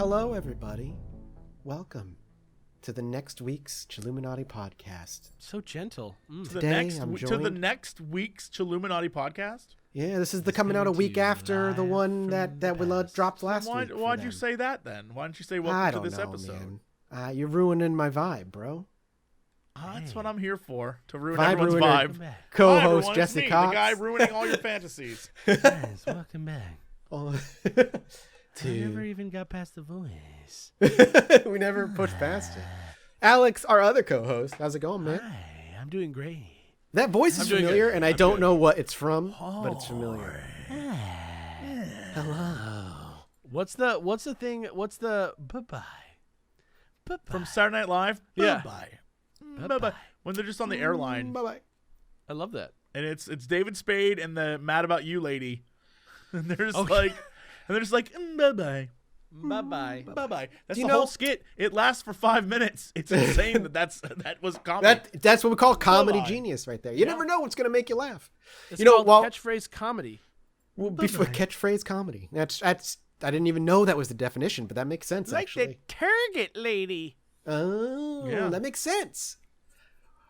Hello, everybody. Welcome to the next week's Chilluminati podcast. So gentle. To the next week's Chilluminati podcast? Yeah, this is the coming out a week after the one that we dropped last week. Why'd you say that then? Why didn't you say welcome to this episode? Man. You're ruining my vibe, bro. That's what I'm here for, to ruin everyone's vibe. Co-host Hi, Jesse me, Cox. the guy ruining all your fantasies. Guys, welcome back. I never even got past the voice. We never pushed past it. Alex, our other co-host. How's it going, man? Hi, I'm doing great. That voice is familiar, and I don't know what it's from, but it's familiar. Hello. What's the thing? What's the bye-bye? Bye-bye. From Saturday Night Live? Yeah. Bye-bye. Bye-bye. When they're just on the airline. Bye-bye. I love that. And it's David Spade and the Mad About You lady. And they're just like... And they're just like, bye-bye. Bye-bye. Bye-bye. That's the whole skit. It lasts for 5 minutes. It's insane that was comedy. That's what we call comedy genius right there. You never know what's going to make you laugh. It's called catchphrase comedy. Well, before catchphrase comedy. That's I didn't even know that was the definition, but that makes sense, like actually. Like the Target lady. Oh, yeah. That makes sense.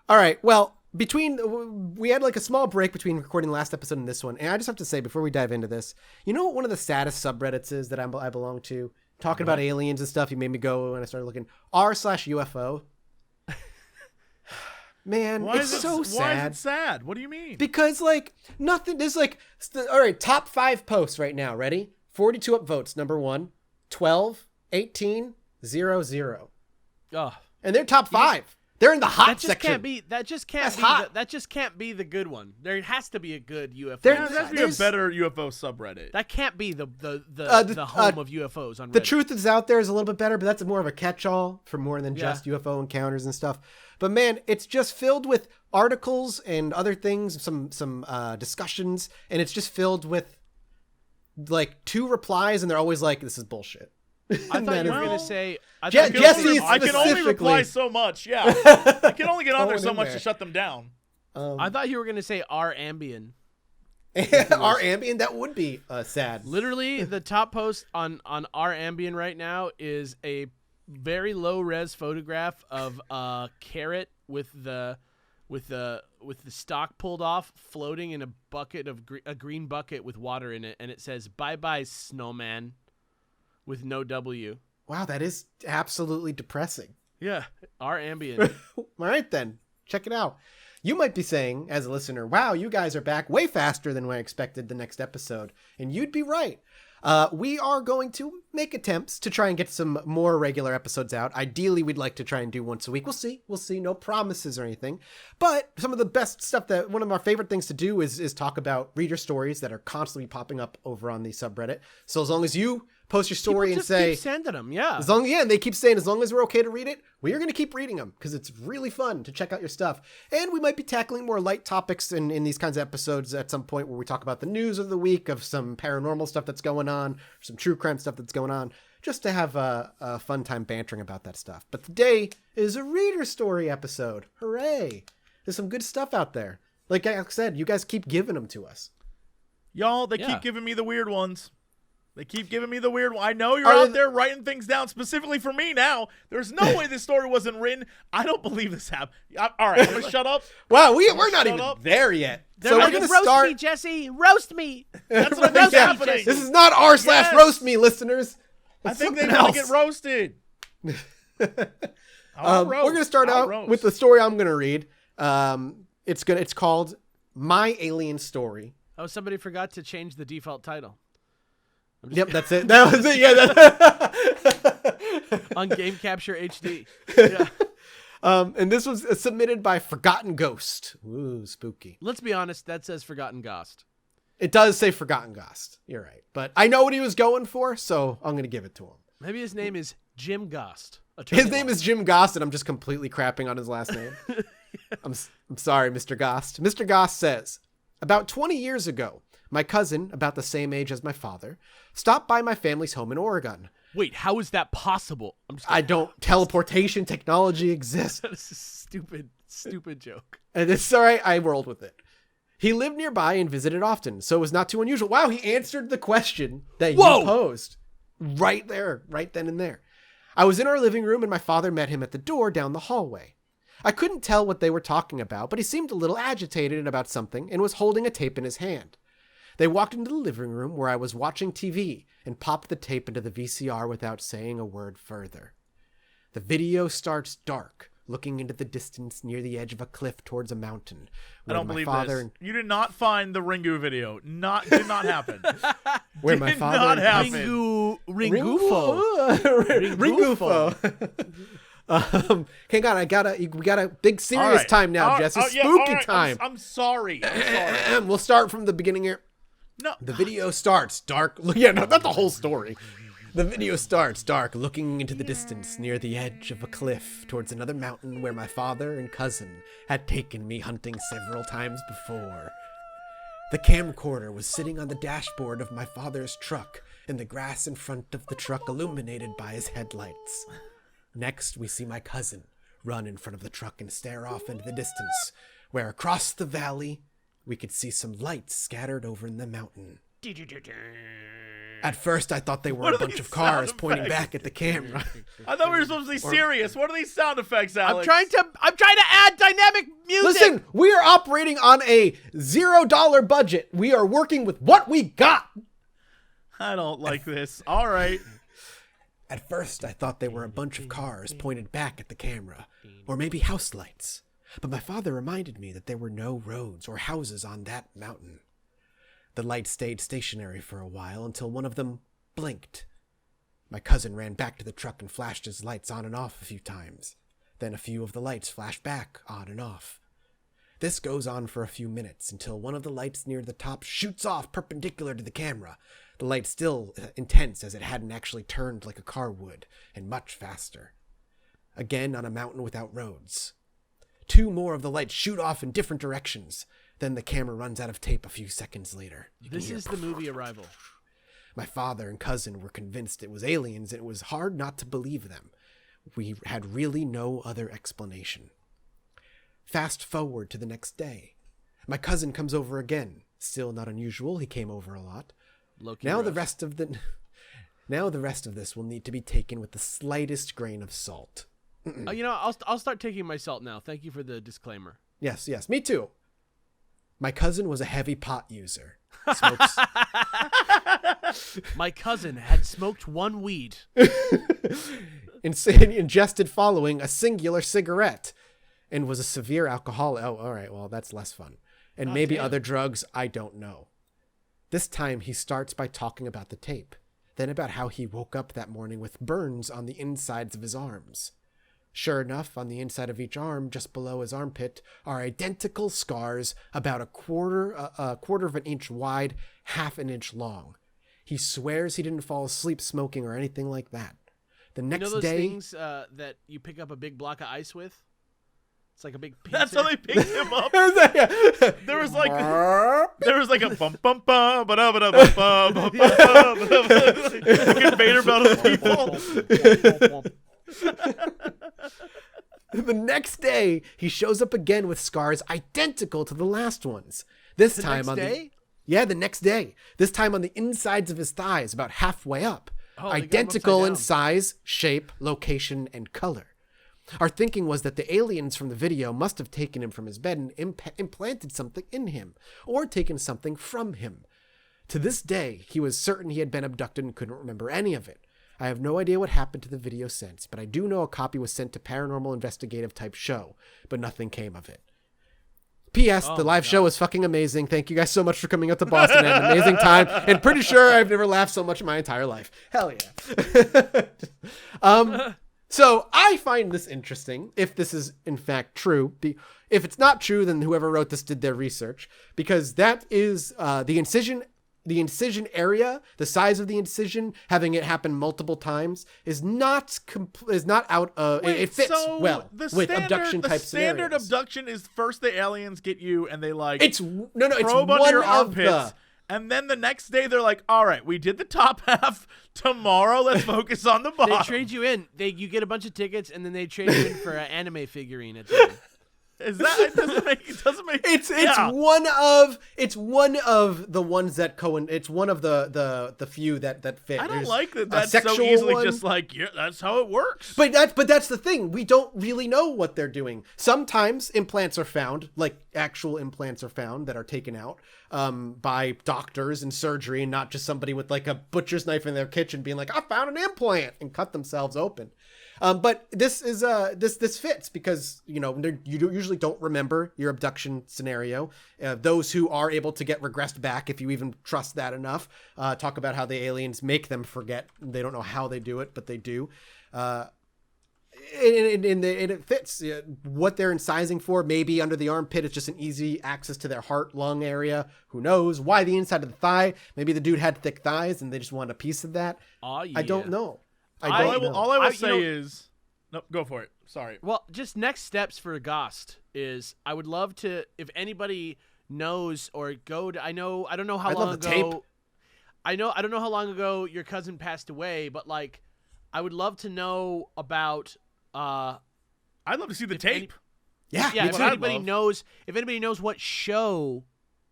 All right, well... we had like a small break between recording the last episode and this one. And I just have to say, before we dive into this, you know what one of the saddest subreddits is that I belong to? Talking about aliens and stuff. You made me go and I started looking. r/UFO. Man, it's so sad. Why is it sad? What do you mean? Because like nothing, there's like, all right, top 5 posts right now. Ready? 42 upvotes. Number 1, 12, 18, 0, 0. Oh. And they're top 5. They're in the hot section. That just can't be the good one. There has to be a good UFO. There has to be a better UFO subreddit. That can't be the home of UFOs on Reddit. The Truth Is Out There is a little bit better, but that's more of a catch-all for more than just UFO encounters and stuff. But man, it's just filled with articles and other things, some discussions, and it's just filled with like 2 replies, and they're always like, "This is bullshit." I thought you were going to say... Jesse, I can only reply so much, yeah. I can only get on there so much to shut them down. I thought you were going to say R Ambien. R Ambien? That would be sad. Literally, the top post on R Ambien right now is a very low-res photograph of a carrot with the stalk pulled off, floating in a bucket of a green bucket with water in it, and it says, "Bye-bye, snowman." With no W. Wow, that is absolutely depressing. Yeah, R Ambien. All right, then. Check it out. You might be saying, as a listener, wow, you guys are back way faster than I expected the next episode. And you'd be right. We are going to make attempts to try and get some more regular episodes out. Ideally, we'd like to try and do once a week. We'll see. No promises or anything. But some of the best stuff that one of our favorite things to do is talk about reader stories that are constantly popping up over on the subreddit. So as long as you post your story and say, keep sending them, yeah. And they keep saying, as long as we're okay to read it, we are going to keep reading them because it's really fun to check out your stuff. And we might be tackling more light topics in these kinds of episodes at some point where we talk about the news of the week, of some paranormal stuff that's going on, some true crime stuff that's going on, just to have a fun time bantering about that stuff. But today is a reader story episode. Hooray! There's some good stuff out there. Like I said, you guys keep giving them to us. Y'all, they keep giving me the weird ones. They keep giving me the weird one. I know you're out there writing things down specifically for me now. There's no way this story wasn't written. I don't believe this happened. All right, I'm going to shut up. Wow, we're not even there yet. So we're going to start. Roast me, Jesse. Roast me. That's what I think's happening. This is not r/roast me, listeners. I think they want to get roasted. We're going to start out with the story I'm going to read. It's called My Alien Story. Oh, somebody forgot to change the default title. Yep, that's it. That was it. Yeah. On Game Capture HD. Yeah. And this was submitted by Forgotten Ghost. Ooh, spooky. Let's be honest. That says Forgotten Ghost. It does say Forgotten Ghost. You're right. But I know what he was going for, so I'm going to give it to him. Maybe his name is Jim Gost. His name is Jim Gost, and I'm just completely crapping on his last name. I'm sorry, Mr. Gost. Mr. Gost says, about 20 years ago, my cousin, about the same age as my father, stopped by my family's home in Oregon. Wait, how is that possible? Teleportation technology exists. That is a stupid joke. And it's all right. I rolled with it. He lived nearby and visited often, so it was not too unusual. Wow, he answered the question that you posed. right there, right then and there. I was in our living room and my father met him at the door down the hallway. I couldn't tell what they were talking about, but he seemed a little agitated about something and was holding a tape in his hand. They walked into the living room where I was watching TV and popped the tape into the VCR without saying a word further. The video starts dark, looking into the distance near the edge of a cliff towards a mountain. I don't believe this. You did not find the Ringu video. Did not happen. Where my father Ringufo. Hang on, we got a big serious time now, Jesse. Spooky time. I'm sorry. We'll start from the beginning here. No. The video starts dark. Yeah, no, not the whole story. The video starts dark, looking into the distance near the edge of a cliff towards another mountain where my father and cousin had taken me hunting several times before. The camcorder was sitting on the dashboard of my father's truck, and the grass in front of the truck illuminated by his headlights. Next, we see my cousin run in front of the truck and stare off into the distance, where across the valley, we could see some lights scattered over in the mountain. At first, I thought they were a bunch of cars pointing back at the camera. I thought we were supposed to be serious. What are these sound effects, Alex? I'm trying to add dynamic music. Listen, we are operating on a $0 budget. We are working with what we got. I don't like this. All right. At first, I thought they were a bunch of cars pointed back at the camera, or maybe house lights. But my father reminded me that there were no roads or houses on that mountain. The lights stayed stationary for a while until one of them blinked. My cousin ran back to the truck and flashed his lights on and off a few times. Then a few of the lights flashed back on and off. This goes on for a few minutes until one of the lights near the top shoots off perpendicular to the camera. The light still intense as it hadn't actually turned like a car would, and much faster. Again on a mountain without roads. 2 more of the lights shoot off in different directions. Then the camera runs out of tape a few seconds later. This is the movie Arrival. My father and cousin were convinced it was aliens, and it was hard not to believe them. We had really no other explanation. Fast forward to the next day. My cousin comes over again. Still not unusual, he came over a lot. Now the rest of this will need to be taken with the slightest grain of salt. I'll start taking my salt now. Thank you for the disclaimer. Yes, me too. My cousin was a heavy pot user. Smokes. My cousin had smoked 1 weed. Ingested following a singular cigarette, and was a severe alcoholic. Oh, all right. Well, that's less fun. And maybe other drugs. I don't know. This time he starts by talking about the tape, then about how he woke up that morning with burns on the insides of his arms. Sure enough, on the inside of each arm, just below his armpit, are identical scars about a quarter of an inch wide, half an inch long. He swears he didn't fall asleep smoking or anything like that. The next those day, things that you pick up a big block of ice with? It's like a big pincer. That's how they picked him up. There was like a bum bum bum ba da ba da bum bum bum bum conveyor belt of people. The next day, he shows up again with scars identical to the last ones. This time on the next day. This time on the insides of his thighs, about halfway up. Identical in size, shape, location, and color. Our thinking was that the aliens from the video must have taken him from his bed and implanted something in him, or taken something from him. To this day, he was certain he had been abducted and couldn't remember any of it. I have no idea what happened to the video since, but I do know a copy was sent to Paranormal investigative type show, but nothing came of it. P.S. The live show was fucking amazing. Thank you guys so much for coming out to Boston. I had an amazing time, and pretty sure I've never laughed so much in my entire life. Hell yeah. So I find this interesting, if this is in fact true. If it's not true, then whoever wrote this did their research, because that is the incision area, the size of the incision, having it happen multiple times is not out of it fits well with abduction type scenarios. The standard abduction is first the aliens get you and they probe it's under your armpits. And then the next day, they're like, all right, we did the top half. Tomorrow, let's focus on the bottom. They trade you in. You get a bunch of tickets, and then they trade you in for an anime figurine at the end. Is that it doesn't make It's yeah. it's one of the ones that it's one of the few that fit. I don't There's like that a that's so sexual easily one. just like, yeah, that's how it works. But that's the thing. We don't really know what they're doing. Sometimes implants are found, like actual implants are found that are taken out by doctors in surgery, and not just somebody with like a butcher's knife in their kitchen being like, I found an implant, and cut themselves open. But this is this fits because you usually don't remember your abduction scenario. Those who are able to get regressed back, if you even trust that enough, talk about how the aliens make them forget. They don't know how they do it, but they do. And it fits what they're incising for. Maybe under the armpit, it's just an easy access to their heart, lung area. Who knows? Why the inside of the thigh? Maybe the dude had thick thighs and they just wanted a piece of that. Oh, yeah. I don't know. All I will say is, no, go for it. Sorry. Well, just next steps for Gost is I would love to, if anybody knows or I don't know how long ago. Tape. I don't know how long ago your cousin passed away, but like, I would love to know about. I'd love to see the tape. Yeah. If anybody knows what show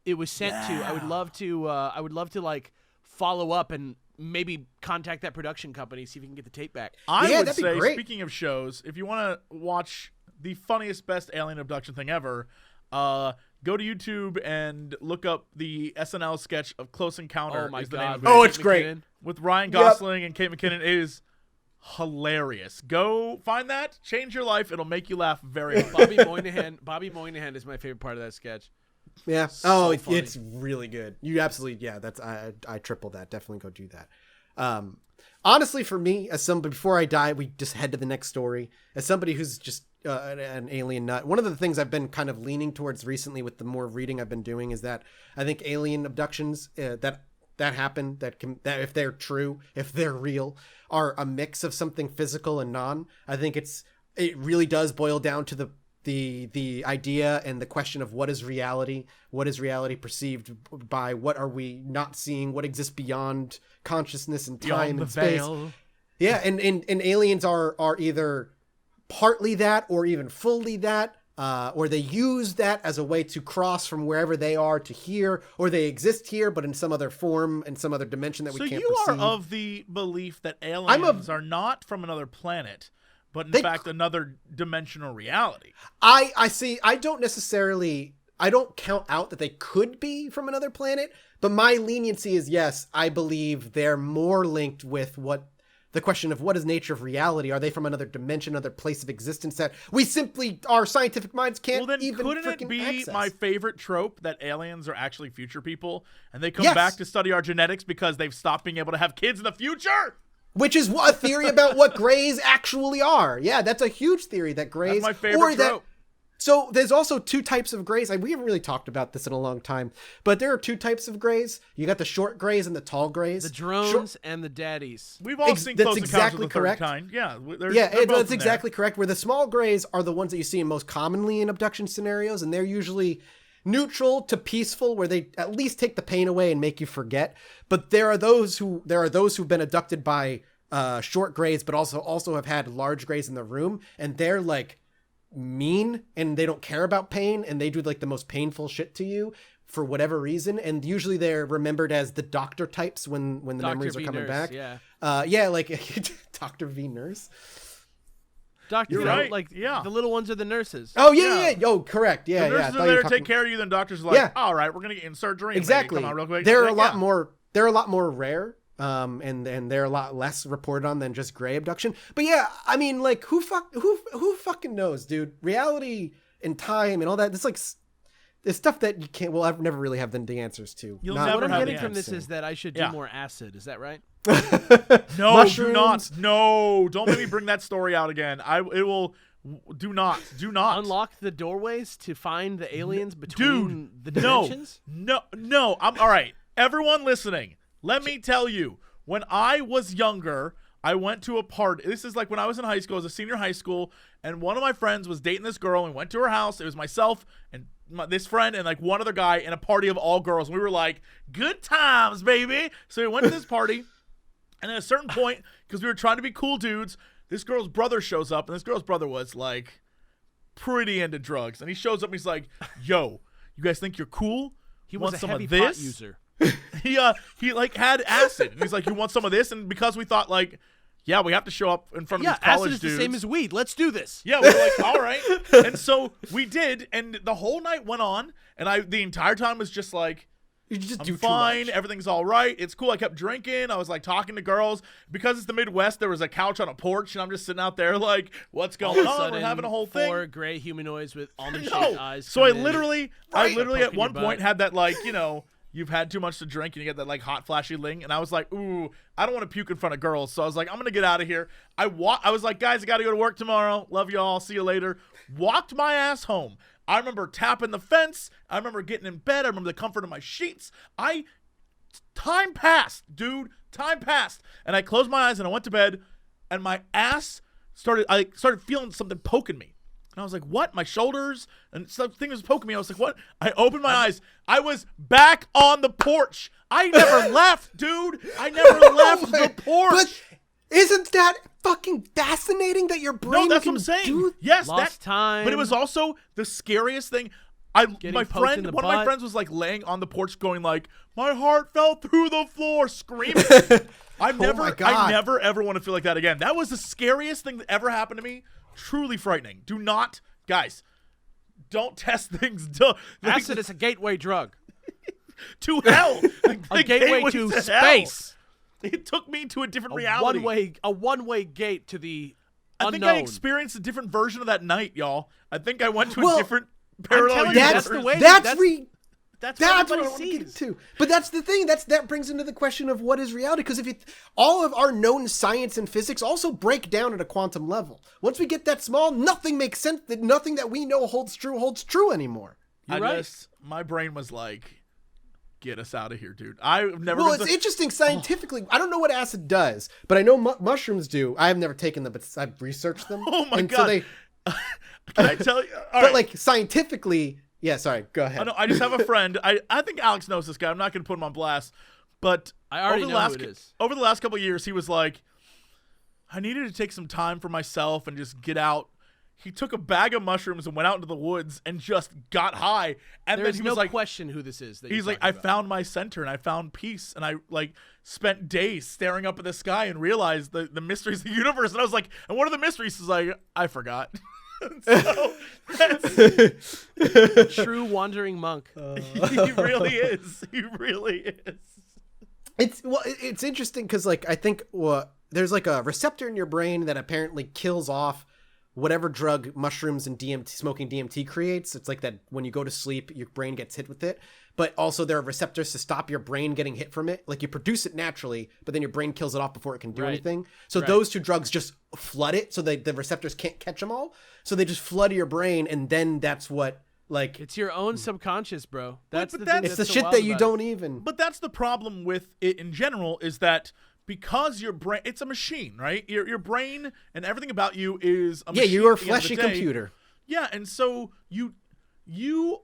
it was sent to, I would love to like follow up and maybe contact that production company, see if we can get the tape back. I would say, speaking of shows, if you want to watch the funniest, best alien abduction thing ever, go to YouTube and look up the SNL sketch of Close Encounter. Oh my is the God! name of it. Oh, it's great. With Ryan Gosling and Kate McKinnon. It is hilarious. Go find that. Change your life. It'll make you laugh very hard. Bobby Moynihan is my favorite part of that sketch. Yeah. So It's really good. You absolutely, that's, I tripled that. Definitely go do that. Honestly, for me, as somebody, before I die, we just head to the next story. As somebody who's just an alien nut, one of the things I've been kind of leaning towards recently with the more reading I've been doing is that I think alien abductions that happen, that if they're true, if they're real, are a mix of something physical and non. I think it really does boil down to the idea and the question of what is reality perceived by, what are we not seeing, what exists beyond consciousness and time and space. Veil. Yeah, and aliens are either partly that or even fully that, or they use that as a way to cross from wherever they are to here, or they exist here but in some other form, in some other dimension that we can't perceive. So you are of the belief that aliens are not from another planet, but in fact another dimensional reality. I see. I don't count out that they could be from another planet, but my leniency is yes, I believe they're more linked with the question of what is nature of reality. Are they from another dimension, another place of existence that we simply, our scientific minds can't even couldn't it be access? My favorite trope that aliens are actually future people and they come Yes. back to study our genetics because they've stopped being able to have kids in the future? Which is a theory about what grays actually are. Yeah, that's a huge theory that grays. That's my favorite trope. So there's also two types of grays. We haven't really talked about this in a long time, but there are two types of grays. You got the short grays and the tall grays. The drones and the daddies. We've all seen that's Close exactly Encounters of the correct. Third Kind. Yeah, That's exactly correct. Where the small grays are the ones that you see most commonly in abduction scenarios, and they're usually neutral to peaceful, where they at least take the pain away and make you forget. But there are those who've been abducted by short grays, but also have had large grays in the room, and they're like mean and they don't care about pain, and they do like the most painful shit to you for whatever reason, and usually they're remembered as the doctor types when the Dr. memories V are coming nurse, back. Like Dr. V nurse. Doctor, You're right. Like Yeah. the little ones are the nurses. Oh yeah. Oh, correct. Yeah, The nurses are there to take care of you. Then doctors are like, all right, we're gonna get in surgery. Exactly. Come on, real quick. They're a lot more. They're a lot more rare. And they're a lot less reported on than just gray abduction. But yeah, I mean, like, who fucking knows, dude? Reality and time and all that. It's like, it's stuff that we'll never really have the answers to. You'll What never I'm have getting the from this answer. is that I should do more acid. Is that right? No, Mushrooms. do not. No, don't make me bring that story out again. Do not. Unlock the doorways to find the aliens between the No, dimensions? no. I'm all right. Everyone listening, let me tell you. When I was younger, I went to a party. This is like when I was in high school. I was a senior high school, and one of my friends was dating this girl, and we went to her house. It was myself and this friend and like one other guy in a party of all girls. And we were like, good times, baby. So we went to this party, and at a certain point, because we were trying to be cool dudes, this girl's brother shows up, and this girl's brother was like pretty into drugs, and he shows up and he's like, "Yo, you guys think you're cool? He want was a some heavy of pot this?" user. He like had acid, and he's like, "You want some of this?" And because we thought like, yeah, we have to show up in front of these college acid is dudes. the same as weed. Let's do this. Yeah, we were like, all right. And so we did, and the whole night went on, and the entire time was just like, You just I'm do fine, too much. everything's all right, it's cool. I kept drinking, I was like talking to girls. Because it's the Midwest, there was a couch on a porch, and I'm just sitting out there like, what's All going of a on? sudden, We're having a whole 4 thing. gray humanoids with almond-shaped No. eyes. So I come in. literally Start at poking one your point butt. had that like, you've had too much to drink and you get that like hot flashy thing, and I was like, ooh, I don't want to puke in front of girls, so I was like, I'm gonna get out of here. I was like, guys, I gotta go to work tomorrow, love y'all, see you later. Walked my ass home. I remember tapping the fence, I remember getting in bed, I remember the comfort of my sheets. Time passed, dude, and I closed my eyes and I went to bed, and my ass I started feeling something poking me. And I was like, what? My shoulders? And something was poking me. I was like, what? I opened my eyes. I was back on the porch. I never left, dude. I never left the porch. But isn't that fucking fascinating that your brain No, that's can what I'm saying. do? Yes, Lost time. But it was also the scariest thing. Getting One poked in of the my butt. friends was like laying on the porch going like, my heart fell through the floor, screaming. I my God. never ever want to feel like that again. That was the scariest thing that ever happened to me. Truly frightening. Do not, guys, don't test things. Acid is a gateway drug. To hell. A gateway to hell. space. It took me to a different reality. A one-way gate to the I unknown. think I experienced a different version of that night, y'all. I think I went to Well, a different parallel telling you, universe. that's the way- That's That's what I everybody want to get sees. into. But that's the thing. That brings into the question of what is reality. Because all of our known science and physics also break down at a quantum level. Once we get that small, nothing makes sense. Nothing that we know holds true anymore. You're right. My brain was like, get us out of here, dude. I've never. Well, been it's interesting scientifically. I don't know what acid does, but I know mushrooms do. I have never taken them, but I've researched them. Oh my and God. So they, Can I tell you? All but right. like scientifically, yeah. Sorry, go ahead. I just have a friend. I think Alex knows this guy. I'm not going to put him on blast, but I already over the know last who it is. over the last couple of years, he was like, I needed to take some time for myself and just get out. He took a bag of mushrooms and went out into the woods and just got high. And There's then he no was like, question who this is. he's like, I found my center and I found peace, and I like spent days staring up at the sky and realized the mysteries of the universe. And I was like, and what are the mysteries? He's like, I forgot. So that's, True wandering monk. he really is. He really is. It's interesting because like I think there's like a receptor in your brain that apparently kills off whatever drug mushrooms and smoking DMT creates. It's like that when you go to sleep, your brain gets hit with it. But also there are receptors to stop your brain getting hit from it. Like you produce it naturally, but then your brain kills it off before it can do Right. anything. So Right. those two drugs just flood it, so the receptors can't catch them all. So they just flood your brain, and then that's what like It's your own subconscious, bro. That's but the that's- thing it's that's the so shit wild that you about don't even. But that's the problem with it in general, is that because your brain, it's a machine, right? Your brain and everything about you is a Yeah, machine. you are a at the end of the fleshy day. computer. Yeah, and so you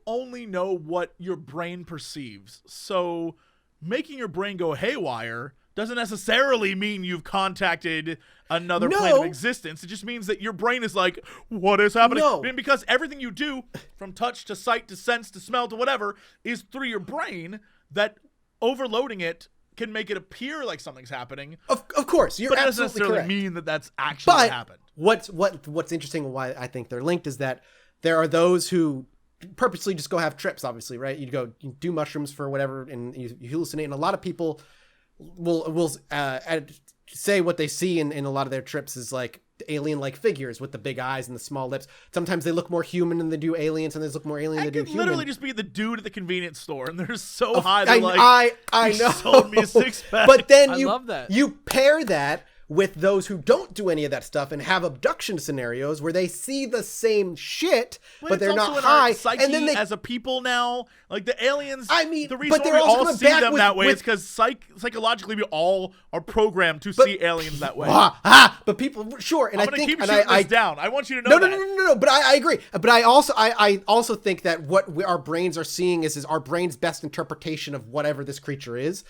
only know what your brain perceives. So making your brain go haywire doesn't necessarily mean you've contacted another plane of No. existence. It just means that your brain is like, what is happening? No. And because everything you do, from touch to sight to sense to smell to whatever, is through your brain, that overloading it can make it appear like something's happening, Of course, you're but it doesn't absolutely necessarily correct. mean that that's actually what But happened. what's interesting and why I think they're linked is that there are those who purposely just go have trips, obviously, right? You do mushrooms for whatever and you hallucinate, and a lot of people will say what they see in a lot of their trips is like alien-like figures with the big eyes and the small lips. Sometimes they look more human than they do aliens, and they look more alien I than they do could human. literally just be the dude at the convenience store, and they're so high. They're like, I "You know. sold me a six-pack." But then I love that. you pair that with those who don't do any of that stuff and have abduction scenarios where they see the same shit, but it's they're also not in our high. psyche And then they as a people now, like the aliens. I mean, the but reason they're why we also all coming see back them with- that way is with- because psychologically we all are programmed to see aliens that way. but people sure, and I'm I gonna think keep and shooting I this down. I want you to know no, that. no. But I agree. But I also think that what our brains are seeing is our brain's best interpretation of whatever this creature is,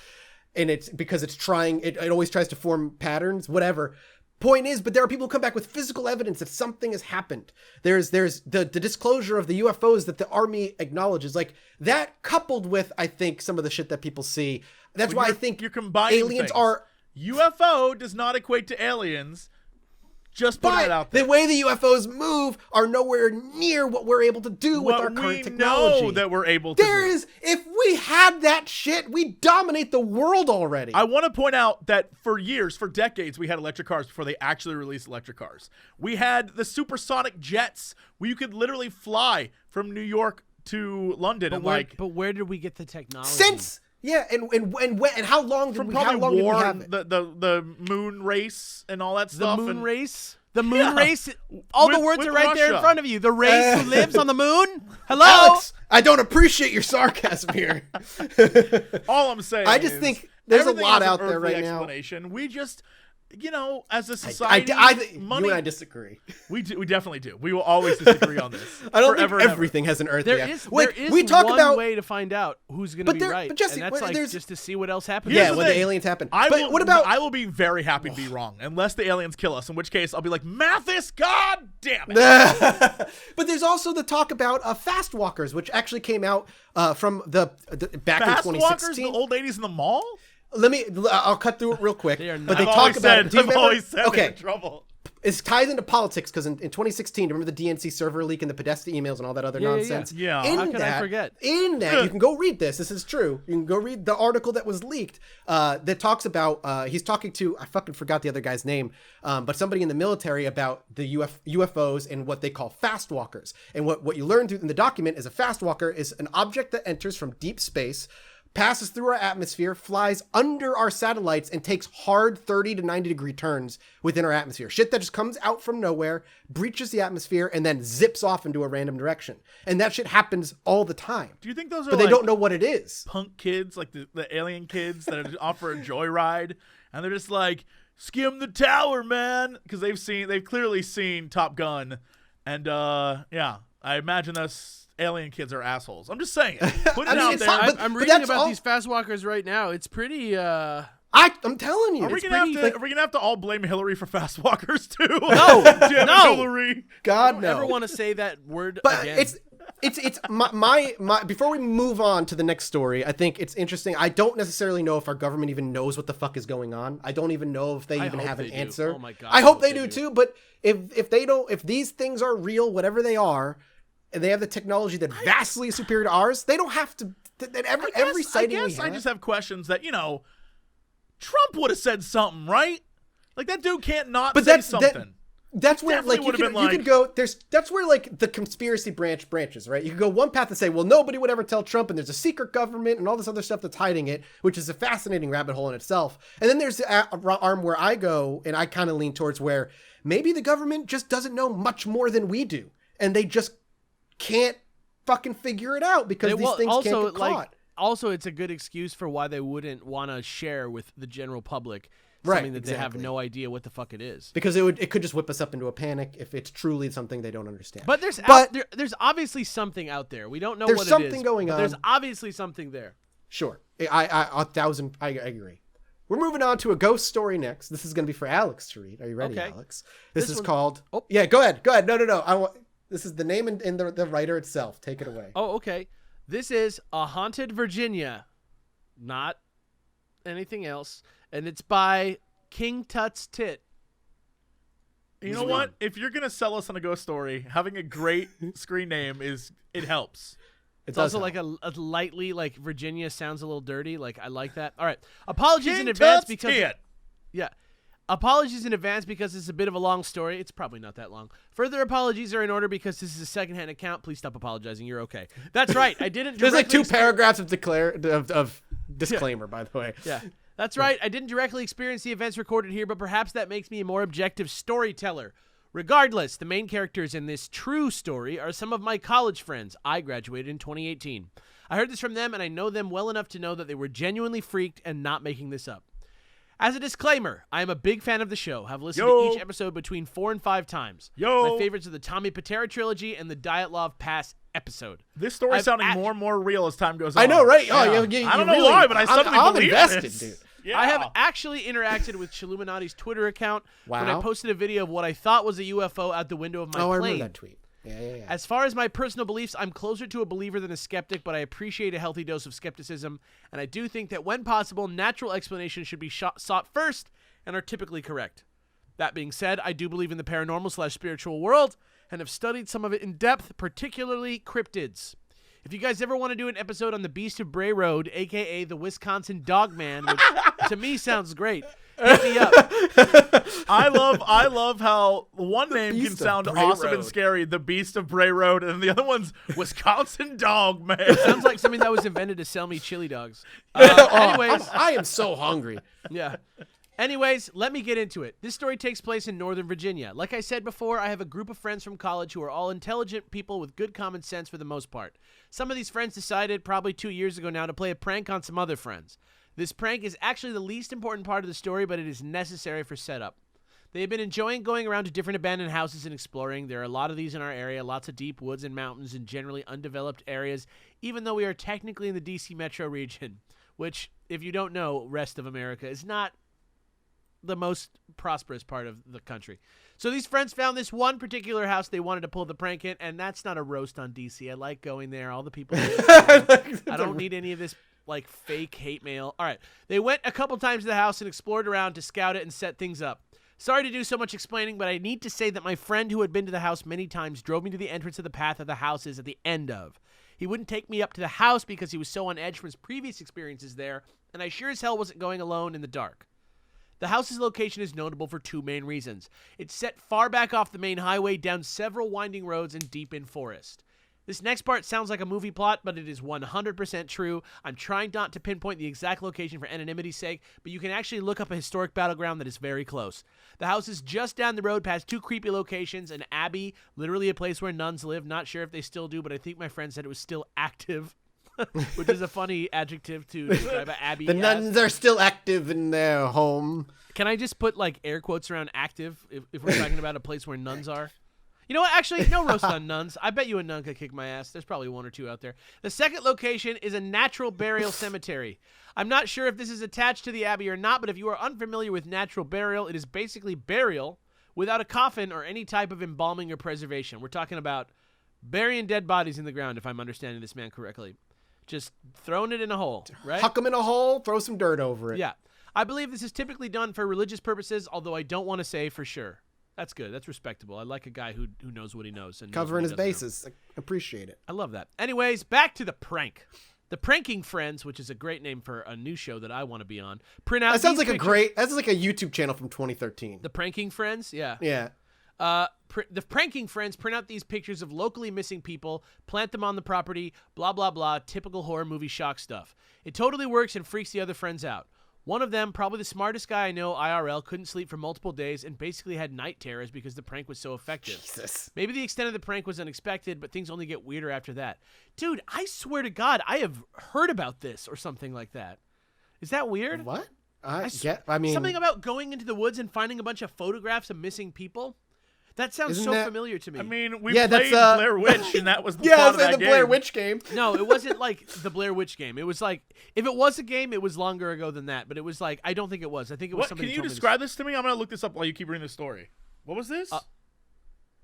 and it's because it's trying. It always tries to form patterns, whatever. Point is, but there are people who come back with physical evidence that something has happened. There's the disclosure of the UFOs that the Army acknowledges. Like, that coupled with, I think, some of the shit that people see. That's why I think you're combining aliens things. are... UFO does not equate to aliens. Just put that out there. The way the UFOs move are nowhere near what we're able to do with our current technology. We know that we're able to do. If we had that shit, we'd dominate the world already. I want to point out that for years, for decades, we had electric cars before they actually released electric cars. We had the supersonic jets where you could literally fly from New York to London. But where did we get the technology? And how long did we have it? The moon race and all that stuff. The moon race? The moon race? All the words are right there in front of you. The race who lives on the moon? Hello? Alex, I don't appreciate your sarcasm here. All I'm saying I just think there's a lot out there right now. We just... as a society, you and I disagree. We definitely do. We will always disagree on this. I don't think everything has an earth. There is one way to find out who's going to be right, and that's just to see what else happens. Yeah, when the aliens happen. I will be very happy to be wrong, unless the aliens kill us, in which case I'll be like, Mathis, God damn it. But there's also the talk about fast walkers, which actually came out from back in 2016. Fast walkers, the old ladies in the mall? I'll cut through it real quick. But they talk about it. I've always said they're in trouble. It ties into politics because in 2016, remember the DNC server leak and the Podesta emails and all that other nonsense? Yeah. How can I forget? In that, you can go read this. This is true. You can go read the article that was leaked that talks about, he's talking to, I fucking forgot the other guy's name, but somebody in the military about the UFOs and what they call fast walkers. And what you learn in the document is a fast walker is an object that enters from deep space, passes through our atmosphere, flies under our satellites, and takes hard 30 to 90 degree turns within our atmosphere. Shit that just comes out from nowhere, breaches the atmosphere, and then zips off into a random direction. And that shit happens all the time. Do you think those are But they don't know what it is. Punk kids, like the alien kids that offer a joyride, and they're just like, skim the tower, man, because they've clearly seen Top Gun, and I imagine those alien kids are assholes. I'm just saying. Put it out there. I'm reading about these fast walkers right now. It's pretty. I'm telling you. Are we gonna have to all blame Hillary for fast walkers too? No, no. Hillary. God, no. I don't ever want to say that word but again. It's my before we move on to the next story, I think it's interesting. I don't necessarily know if our government even knows what the fuck is going on. I don't even know if they even have an answer. Oh my God. I hope they do too, but if they don't, if these things are real, whatever they are, and they have the technology that vastly is superior to ours, they don't have to. Every sighting we have. I just have questions that, Trump would have said something, right? Like, that dude can't not say something. That's where, like, you could go. That's where, like, the conspiracy branches, right? You could go one path and say, well, nobody would ever tell Trump, and there's a secret government and all this other stuff that's hiding it, which is a fascinating rabbit hole in itself. And then there's the arm where I go, and I kind of lean towards where maybe the government just doesn't know much more than we do, and they just can't fucking figure it out because these things can't get caught. Also, it's a good excuse for why they wouldn't want to share with the general public something that they have no idea what the fuck it is. Because it could just whip us up into a panic if it's truly something they don't understand. But there's obviously something out there. We don't know what it is. There's something going on. There's obviously something there. Sure. I agree. We're moving on to a ghost story next. This is going to be for Alex to read. Are you ready, Alex? This is called... Oh, yeah, go ahead. No. This is the name and the writer itself. Take it away. Oh, okay. This is A Haunted Virginia, not anything else, and it's by King Tut's Tit. You know what? If you're gonna sell us on a ghost story, having a great screen name it helps. It's also like a lightly, like, Virginia sounds a little dirty. Like, I like that. All right. Apologies in advance because Apologies in advance because it's a bit of a long story. It's probably not that long. Further apologies are in order because this is a secondhand account. Please stop apologizing. You're okay. That's right. I didn't. There's like 2 paragraphs of disclaimer, by the way. Yeah, that's right. I didn't directly experience the events recorded here, but perhaps that makes me a more objective storyteller. Regardless, the main characters in this true story are some of my college friends. I graduated in 2018. I heard this from them, and I know them well enough to know that they were genuinely freaked and not making this up. As a disclaimer, I am a big fan of the show. Have listened to each episode between 4 and 5 times. My favorites are the Tommy Patera trilogy and the Dyatlov Pass episode. This story is sounding more and more real as time goes on. I know, right? Yeah. I don't know why, but I suddenly I'm believe invested, this. dude. Yeah. I have actually interacted with Chilluminati's Twitter account when I Wow. posted a video of what I thought was a UFO out the window of my Oh, I plane. remember that tweet. Yeah. As far as my personal beliefs, I'm closer to a believer than a skeptic, but I appreciate a healthy dose of skepticism, and I do think that when possible, natural explanations should be sought first and are typically correct. That being said, I do believe in the paranormal/spiritual world and have studied some of it in depth, particularly cryptids. If you guys ever want to do an episode on the Beast of Bray Road, a.k.a. the Wisconsin Dogman, which to me sounds great, hit me up. I love how one name can Beast of sound Bray awesome Road. and scary, the Beast of Bray Road, and the other one's Wisconsin Dog Man. Sounds like something that was invented to sell me chili dogs. Oh, Anyways, I am so hungry. yeah. Anyways, let me get into it. This story takes place in Northern Virginia. Like I said before, I have a group of friends from college who are all intelligent people with good common sense for the most part. Some of these friends decided, probably 2 years ago now, to play a prank on some other friends. This prank is actually the least important part of the story, but it is necessary for setup. They have been enjoying going around to different abandoned houses and exploring. There are a lot of these in our area, lots of deep woods and mountains and generally undeveloped areas, even though we are technically in the DC metro region, which, if you don't know, rest of America is not the most prosperous part of the country. So these friends found this one particular house they wanted to pull the prank in, and that's not a roast on DC. I like going there. All the people. I don't need any of this like fake hate mail. All right. They went a couple times to the house and explored around to scout it and set things up. Sorry to do so much explaining, but I need to say that my friend who had been to the house many times drove me to the entrance of the path of the house is at the end of. He wouldn't take me up to the house because he was so on edge from his previous experiences there, and I sure as hell wasn't going alone in the dark. The house's location is notable for two main reasons. It's set far back off the main highway, down several winding roads, and deep in forest. This next part sounds like a movie plot, but it is 100% true. I'm trying not to pinpoint the exact location for anonymity's sake, but you can actually look up a historic battleground that is very close. The house is just down the road past two creepy locations, an abbey, literally a place where nuns live. Not sure if they still do, but I think my friend said it was still active. Which is a funny adjective to describe an abbey. The nuns are still active in their home. Can I just put like air quotes around active if we're talking about a place where nuns are? You know what? Actually, no roast on nuns. I bet you a nun could kick my ass. There's probably one or two out there. The second location is a natural burial cemetery. I'm not sure if this is attached to the abbey or not, but if you are unfamiliar with natural burial, it is basically burial without a coffin or any type of embalming or preservation. We're talking about burying dead bodies in the ground, if I'm understanding this man correctly. Just throwing it in a hole, right? Huck them in a hole, throw some dirt over it. Yeah. I believe this is typically done for religious purposes, although I don't want to say for sure. That's good. That's respectable. I like a guy who knows what he knows. And Covering knows his what he bases. I appreciate it. I love that. Anyways, back to the prank. The Pranking Friends, which is a great name for a new show that I want to be on. Print out That sounds these like pictures. that's like a YouTube channel from 2013. The Pranking Friends? Yeah. Yeah. The Pranking Friends print out these pictures of locally missing people, plant them on the property, blah, blah, blah, typical horror movie shock stuff. It totally works and freaks the other friends out. One of them, probably the smartest guy I know IRL, couldn't sleep for multiple days and basically had night terrors because the prank was so effective. Jesus. Maybe the extent of the prank was unexpected, but things only get weirder after that. Dude, I swear to God, I have heard about this or something like that. Is that weird? What? I mean, something about going into the woods and finding a bunch of photographs of missing people? That sounds Isn't so that- familiar to me. I mean, we Yeah, played that's, Blair Witch, and that was the yeah, I plot was of saying that the Blair game. Witch game. No, it wasn't like the Blair Witch game. It was like, if it was a game, it was longer ago than that. But it was like, I don't think it was. I think it was What? somebody Can you told me describe this to me? I'm going to look this up while you keep reading the story. What was this?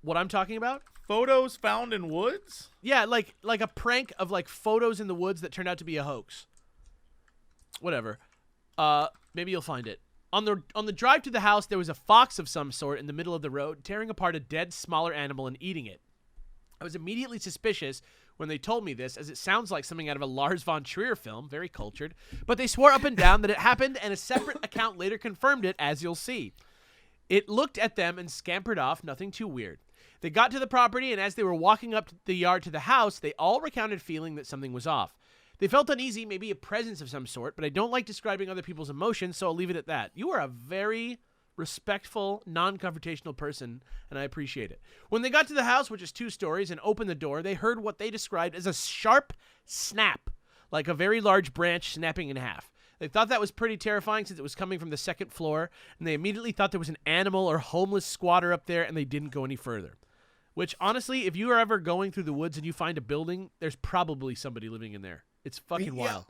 what I'm talking about? Photos found in woods? Yeah, like a prank of like photos in the woods that turned out to be a hoax. Whatever. Maybe you'll find it. On the drive to the house, there was a fox of some sort in the middle of the road, tearing apart a dead, smaller animal and eating it. I was immediately suspicious when they told me this, as it sounds like something out of a Lars von Trier film, very cultured, but they swore up and down that it happened, and a separate account later confirmed it, as you'll see. It looked at them and scampered off, nothing too weird. They got to the property, and as they were walking up the yard to the house, they all recounted feeling that something was off. They felt uneasy, maybe a presence of some sort, but I don't like describing other people's emotions, so I'll leave it at that. You are a very respectful, non-confrontational person, and I appreciate it. When they got to the house, which is 2 stories, and opened the door, they heard what they described as a sharp snap, like a very large branch snapping in half. They thought that was pretty terrifying since it was coming from the 2nd floor, and they immediately thought there was an animal or homeless squatter up there, and they didn't go any further. Which, honestly, if you are ever going through the woods and you find a building, there's probably somebody living in there. It's fucking wild.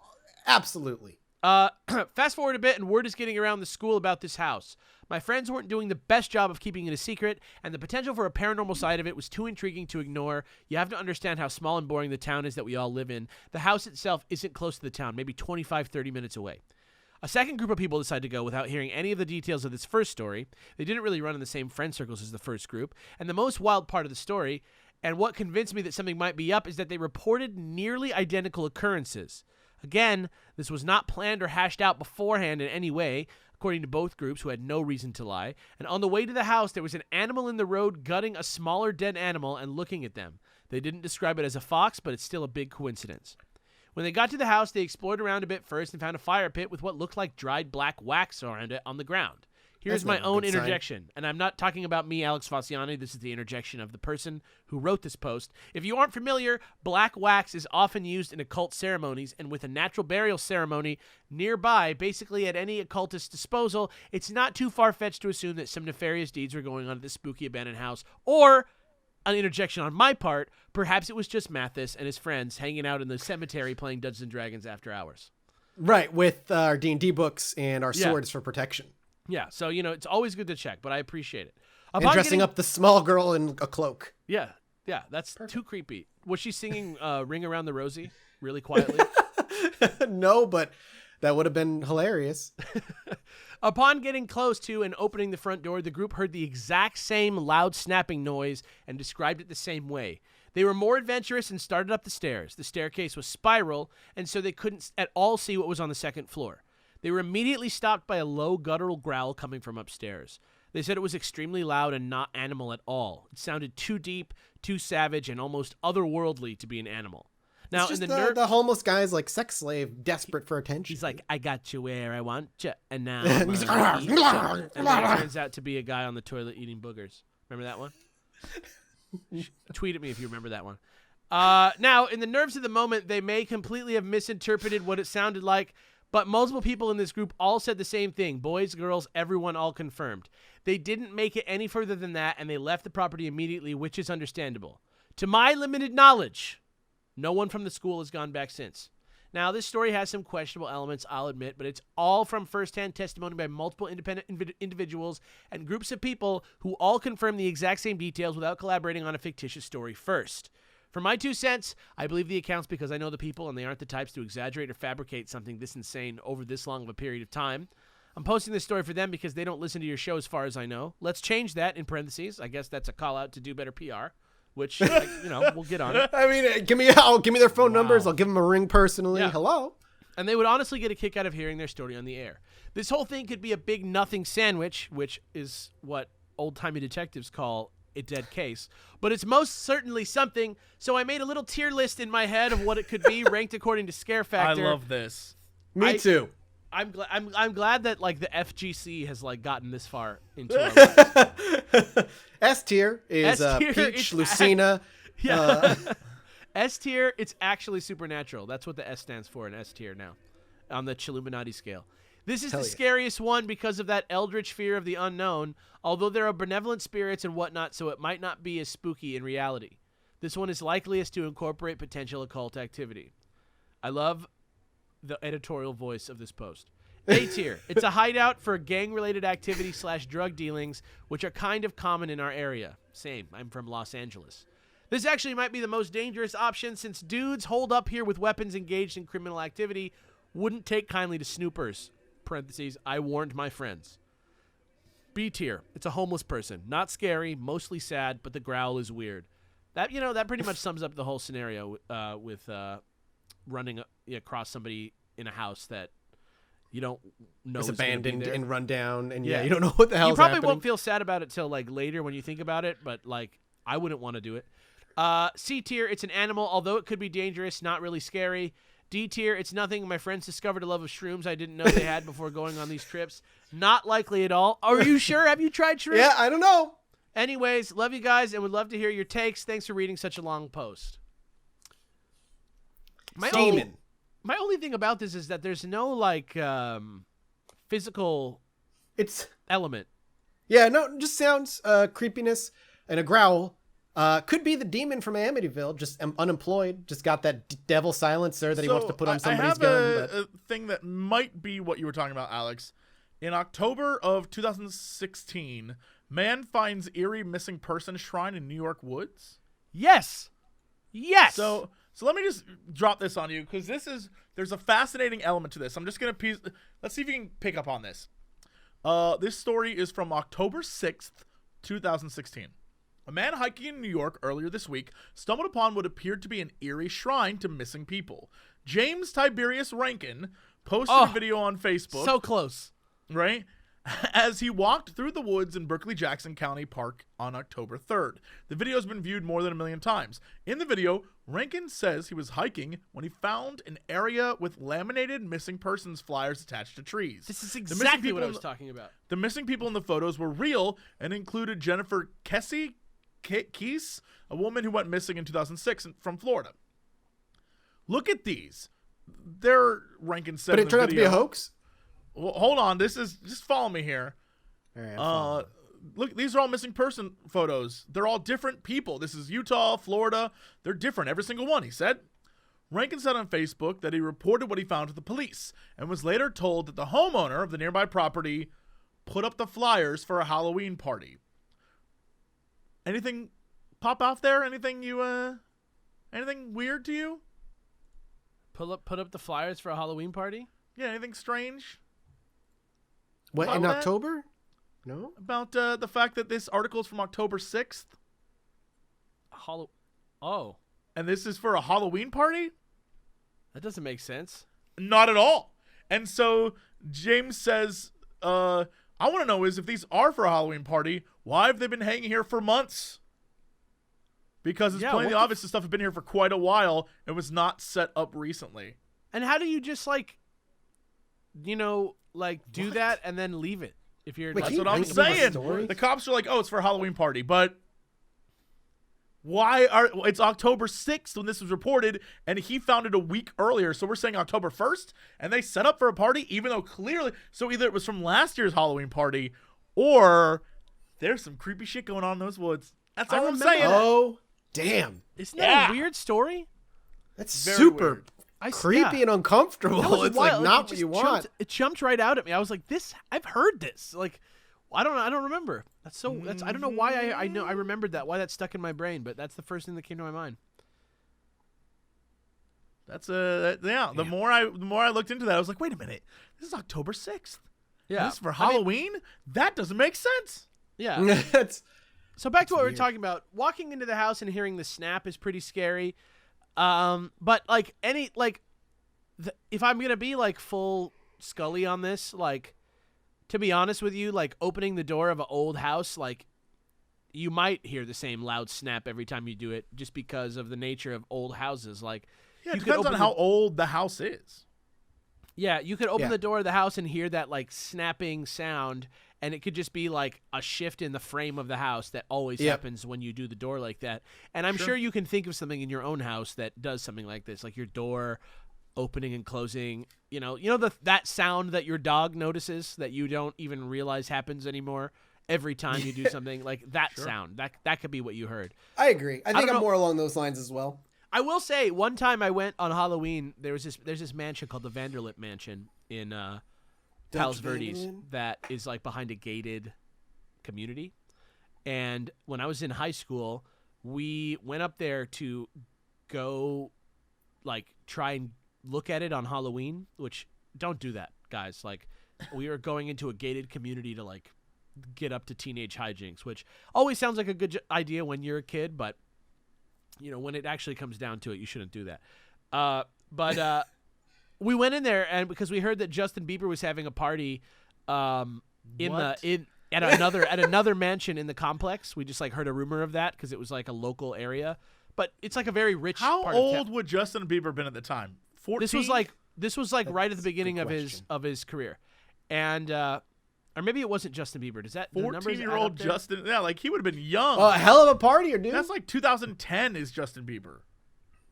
Absolutely. Fast forward a bit, and word is getting around the school about this house. My friends weren't doing the best job of keeping it a secret, and the potential for a paranormal side of it was too intriguing to ignore. You have to understand how small and boring the town is that we all live in. The house itself isn't close to the town, maybe 25, 30 minutes away. A second group of people decided to go without hearing any of the details of this first story. They didn't really run in the same friend circles as the first group, and the most wild part of the story, and what convinced me that something might be up, is that they reported nearly identical occurrences. Again, this was not planned or hashed out beforehand in any way, according to both groups who had no reason to lie. And on the way to the house, there was an animal in the road gutting a smaller dead animal and looking at them. They didn't describe it as a fox, but it's still a big coincidence. When they got to the house, they explored around a bit first and found a fire pit with what looked like dried black wax around it on the ground. Here's my own interjection, and I'm not talking about me, Alex Fasciani. This is the interjection of the person who wrote this post. If you aren't familiar, black wax is often used in occult ceremonies, and with a natural burial ceremony nearby, basically at any occultist's disposal, it's not too far-fetched to assume that some nefarious deeds were going on at this spooky abandoned house, or, an interjection on my part, perhaps it was just Mathis and his friends hanging out in the cemetery playing Dungeons & Dragons after hours. Right, with our D&D books and our swords for protection. Yeah, so, it's always good to check, but I appreciate it. And dressing up the small girl in a cloak. Yeah, that's too creepy. Was she singing Ring Around the Rosie really quietly? No, but that would have been hilarious. Upon getting close to and opening the front door, the group heard the exact same loud snapping noise and described it the same way. They were more adventurous and started up the stairs. The staircase was spiral, and so they couldn't at all see what was on the second floor. They were immediately stopped by a low guttural growl coming from upstairs. They said it was extremely loud and not animal at all. It sounded too deep, too savage, and almost otherworldly to be an animal. Now, it's just the homeless guy's like sex slave, desperate for attention. He's like, I got you where I want you, and now I'm gonna eat you. And then it turns out to be a guy on the toilet eating boogers. Remember that one? Tweet at me if you remember that one. Now, in the nerves of the moment, they may completely have misinterpreted what it sounded like, but multiple people in this group all said the same thing. Boys, girls, everyone all confirmed. They didn't make it any further than that, and they left the property immediately, which is understandable. To my limited knowledge, no one from the school has gone back since. Now, this story has some questionable elements, I'll admit, but it's all from firsthand testimony by multiple independent individuals and groups of people who all confirm the exact same details without collaborating on a fictitious story first. For my 2 cents, I believe the accounts because I know the people and they aren't the types to exaggerate or fabricate something this insane over this long of a period of time. I'm posting this story for them because they don't listen to your show as far as I know. Let's change that in parentheses. I guess that's a call out to do better PR, which, we'll get on it. I mean, give me their phone numbers. I'll give them a ring personally. Yeah. Hello. And they would honestly get a kick out of hearing their story on the air. This whole thing could be a big nothing sandwich, which is what old-timey detectives call a dead case, but it's most certainly something. So I made a little tier list in my head of what it could be, ranked according to scare factor. I love this. Me too. I'm glad that like the FGC has like gotten this far into our lives. S tier is Peach, Lucina. Yeah. S tier, it's actually supernatural. That's what the S stands for in S tier now, on the Chilluminati scale. This is the scariest one because of that eldritch fear of the unknown, although there are benevolent spirits and whatnot, so it might not be as spooky in reality. This one is likeliest to incorporate potential occult activity. I love the editorial voice of this post. A tier. It's a hideout for gang-related activity / drug dealings, which are kind of common in our area. Same. I'm from Los Angeles. This actually might be the most dangerous option since dudes holed up here with weapons engaged in criminal activity wouldn't take kindly to snoopers. Parentheses, I warned my friends. B tier. It's a homeless person. Not scary, mostly sad, but the growl is weird. That pretty much sums up the whole scenario with running across somebody in a house that you don't know is abandoned and run down, and you you don't know what the hell. You probably happening. won't feel sad about it till like later when you think about it, but like I wouldn't want to do it. C tier. It's an animal, although it could be dangerous, not really scary. D tier, it's nothing. My friends discovered a love of shrooms I didn't know they had before going on these trips. Not likely at all. Are you sure? Have you tried shrooms? Yeah, I don't know. Anyways, love you guys and would love to hear your takes. Thanks for reading such a long post. My only thing about this is that there's no like physical element. Yeah, no, just sounds creepiness and a growl. Could be the demon from Amityville, just unemployed, just got that devil silencer that he wants to put on somebody's gun. I have a thing that might be what you were talking about, Alex. In October of 2016, man finds eerie missing person shrine in New York woods. Yes. So let me just drop this on you, because there's a fascinating element to this. I'm just gonna let's see if you can pick up on this. This story is from October 6th, 2016. A man hiking in New York earlier this week stumbled upon what appeared to be an eerie shrine to missing people. James Tiberius Rankin posted a video on Facebook. So close. Right? As he walked through the woods in Berkeley-Jackson County Park on October 3rd. The video has been viewed more than 1 million times. In the video, Rankin says he was hiking when he found an area with laminated missing persons flyers attached to trees. This is exactly what I was talking about. The missing people in the photos were real and included Jennifer Keese, a woman who went missing in 2006 from Florida. Look at these. They're Rankin said. But it turned out to be a hoax? Well, hold on. Just follow me here. All right, look, these are all missing person photos. They're all different people. This is Utah, Florida. They're different, every single one, he said. Rankin said on Facebook that he reported what he found to the police and was later told that the homeowner of the nearby property put up the flyers for a Halloween party. Anything pop off there? Anything weird to you? Put up the flyers for a Halloween party? Yeah, anything strange? What, about in that? October? No? About the fact that this article is from October 6th? Oh. And this is for a Halloween party? That doesn't make sense. Not at all. And so James says, I want to know is if these are for a Halloween party, why have they been hanging here for months? Because it's plainly obvious this stuff has been here for quite a while and was not set up recently. And how do you just do that and then leave it? If you're That's what I'm saying. The cops are like, oh, it's for a Halloween party, but it's October 6th when this was reported, and he found it a week earlier, so we're saying October 1st, and they set up for a party, even though clearly, so either it was from last year's Halloween party, or there's some creepy shit going on in those woods. That's all I'm saying. Oh, damn. Isn't that a weird story? That's very super weird. creepy and uncomfortable. It's like not what you want. It jumped right out at me. I was like, I've heard this. Like, I don't remember. I don't know why I remembered that, why that stuck in my brain, but that's the first thing that came to my mind. That's the more I looked into that, I was like, wait a minute. This is October 6th. Yeah. This is for Halloween? That doesn't make sense. Yeah. So back to what we were talking about. Walking into the house and hearing the snap is pretty scary. But if I'm going to be full Scully on this, to be honest with you, opening the door of an old house, you might hear the same loud snap every time you do it just because of the nature of old houses. It depends on how old the house is. Yeah, you could open the door of the house and hear that snapping sound, and it could just be a shift in the frame of the house that always happens when you do the door like that. And I'm sure you can think of something in your own house that does something like this, like your door opening and closing. That sound that your dog notices that you don't even realize happens anymore every time you do something like that sound. That could be what you heard. I agree. I think I'm more along those lines as well. I will say, one time I went on Halloween. There's this mansion called the Vanderlip Mansion in Palos Verdes that is behind a gated community. And when I was in high school, we went up there to go try and look at it on Halloween. Which, don't do that, guys. We were going into a gated community to get up to teenage hijinks, which always sounds like a good idea when you're a kid, but when it actually comes down to it, you shouldn't do that. But we went in there, and because we heard that Justin Bieber was having a party at another mansion in the complex. We just heard a rumor of that because it was a local area, but it's a very rich. How part old of would Justin Bieber been at the time? 14. This was right at the beginning of his career, and or maybe it wasn't Justin Bieber. Does that 14-year-old Justin? Yeah, he would have been young. Oh, a hell of a partier, dude. That's 2010 is Justin Bieber.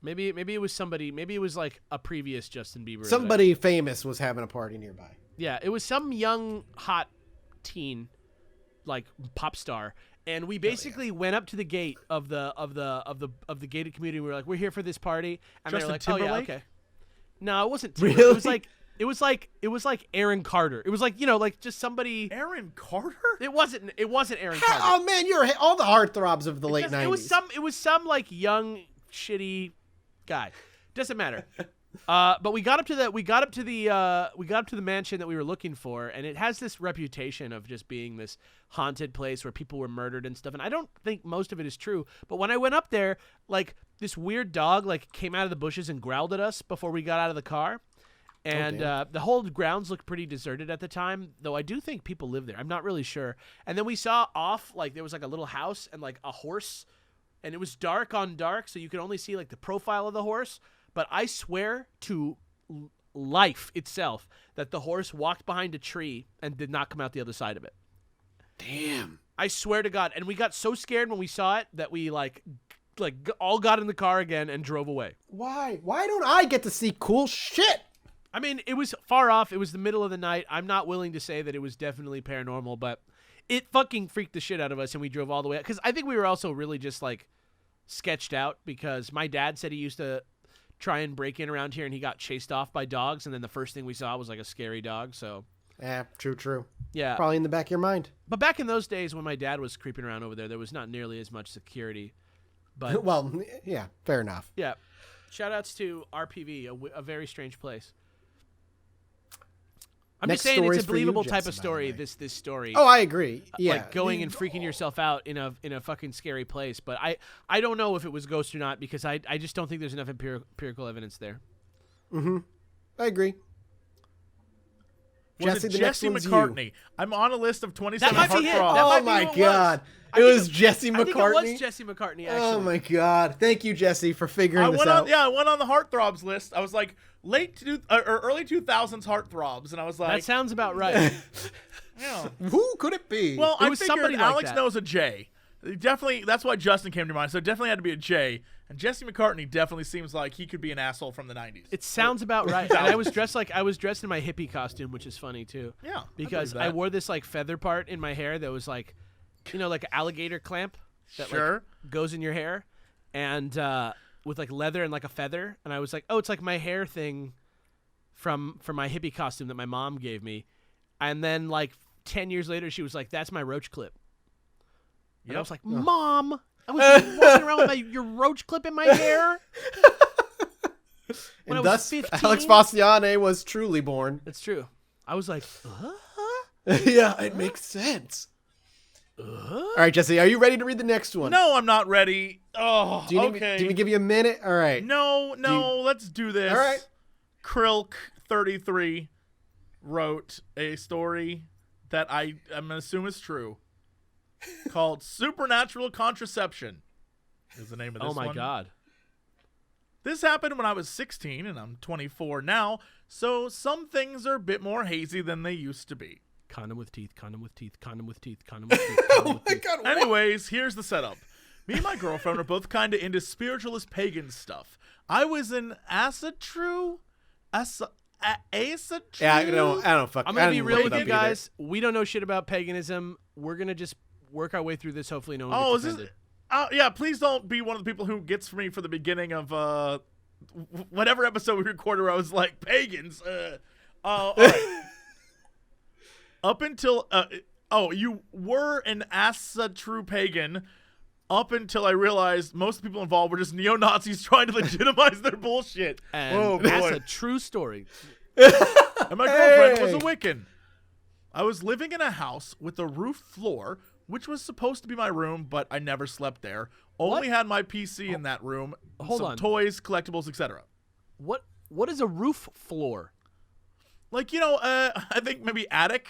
Maybe it was somebody. Maybe it was a previous Justin Bieber. Somebody famous was having a party nearby. Yeah, it was some young hot teen, pop star, And we basically went up to the gate of the gated community. We were like, we're here for this party, and they're like, Timberlake? oh yeah, okay. No, it wasn't. Timberlake. Really? It was like Aaron Carter. It was like, like just somebody. Aaron Carter? It wasn't Aaron Carter. Oh man, you're all the heartthrobs of the late 90s. It was some like young shitty guy. Doesn't matter. But we got up to the mansion that we were looking for, and it has this reputation of just being this haunted place where people were murdered and stuff. And I don't think most of it is true. But when I went up there, like this weird dog like came out of the bushes and growled at us before we got out of the car. And the whole grounds looked pretty deserted at the time, though I do think people live there. I'm not really sure. And then we saw off, like, there was, like, a little house and, like, a horse. And it was dark on dark, so you could only see, like, the profile of the horse. But I swear to life itself that the horse walked behind a tree and did not come out the other side of it. Damn. I swear to God. And we got so scared when we saw it that we, like all got in the car again and drove away. Why? Why don't I get to see cool shit? I mean, it was far off. It was the middle of the night. I'm not willing to say that it was definitely paranormal, but it fucking freaked the shit out of us, and we drove all the way. Because I think we were also really just, like, sketched out because my dad said he used to try and break in around here, and he got chased off by dogs, and then the first thing we saw was, like, a scary dog, so. Yeah, true. Yeah. Probably in the back of your mind. But back in those days when my dad was creeping around over there was not nearly as much security. But Well, yeah, fair enough. yeah. Shout-outs to RPV, a very strange place. I'm Next just saying it's story's a for you, believable Jesse, type by of the story. way. This story. Oh, I agree. Yeah, like going and freaking yourself out in a fucking scary place. But I don't know if it was ghost or not because I just don't think there's enough empirical evidence there. Mm-hmm. I agree. Was Jesse, it the next Jesse one's McCartney? you. I'm on a list of 27 That might be it. heartthrobs. That might Oh be my who it God! was. It was Jesse I think it McCartney. was Jesse McCartney. Actually. Oh my God! Thank you, Jesse, for figuring this out. I went on the heartthrobs list. I was like early 2000s heartthrobs, and I was like, That sounds about right. yeah. Who could it be? Well, It I was figured somebody like Alex that. knows a J. Definitely, that's why Justin came to mind. So it definitely had to be a J. And Jesse McCartney definitely seems like he could be an asshole from the 90s. It sounds about right. And I was dressed in my hippie costume, which is funny too. Yeah, Because I wore this like feather part in my hair that was like, like an alligator clamp that like goes in your hair, and with like leather and like a feather. And I was like, oh, it's like my hair thing from my hippie costume that my mom gave me. And then like 10 years later, she was like, that's my roach clip. And I was like, Mom, I was walking around with your roach clip in my hair. When and I was thus, 15? Alex Bastiane was truly born. That's true. I was like, Yeah, it makes sense. All right, Jesse, are you ready to read the next one? No, I'm not ready. Oh, Do you need okay. me to give you a minute? All right. No, let's do this. All right. Krilk33 wrote a story that I'm going to assume is true called Supernatural Contraception is the name of this one. oh my God. This happened when I was 16 and I'm 24 now, so some things are a bit more hazy than they used to be. Condom with teeth, condom with teeth, condom with teeth, condom with teeth, condom Oh with my teeth. God. what? Anyways, here's the setup. Me and my girlfriend are both kind of into spiritualist pagan stuff. I was an asatru. Yeah, I don't fuck. I'm I going to be didn't real look with it you up guys. We don't know shit about paganism. We're going to just work our way through this. Hopefully no one Oh, gets is this? offended. Yeah, please don't be one of the people who gets for me for the beginning of whatever episode we recorded where I was like, pagans. All right. Up until you were an true pagan up until I realized most of the people involved were just neo-Nazis trying to legitimize their bullshit. And oh, boy. that's a true story. And my girlfriend was a Wiccan. I was living in a house with a roof floor, which was supposed to be my room, but I never slept there. Only had my PC in that room, some toys, collectibles, etc. What is a roof floor? Like, I think maybe attic.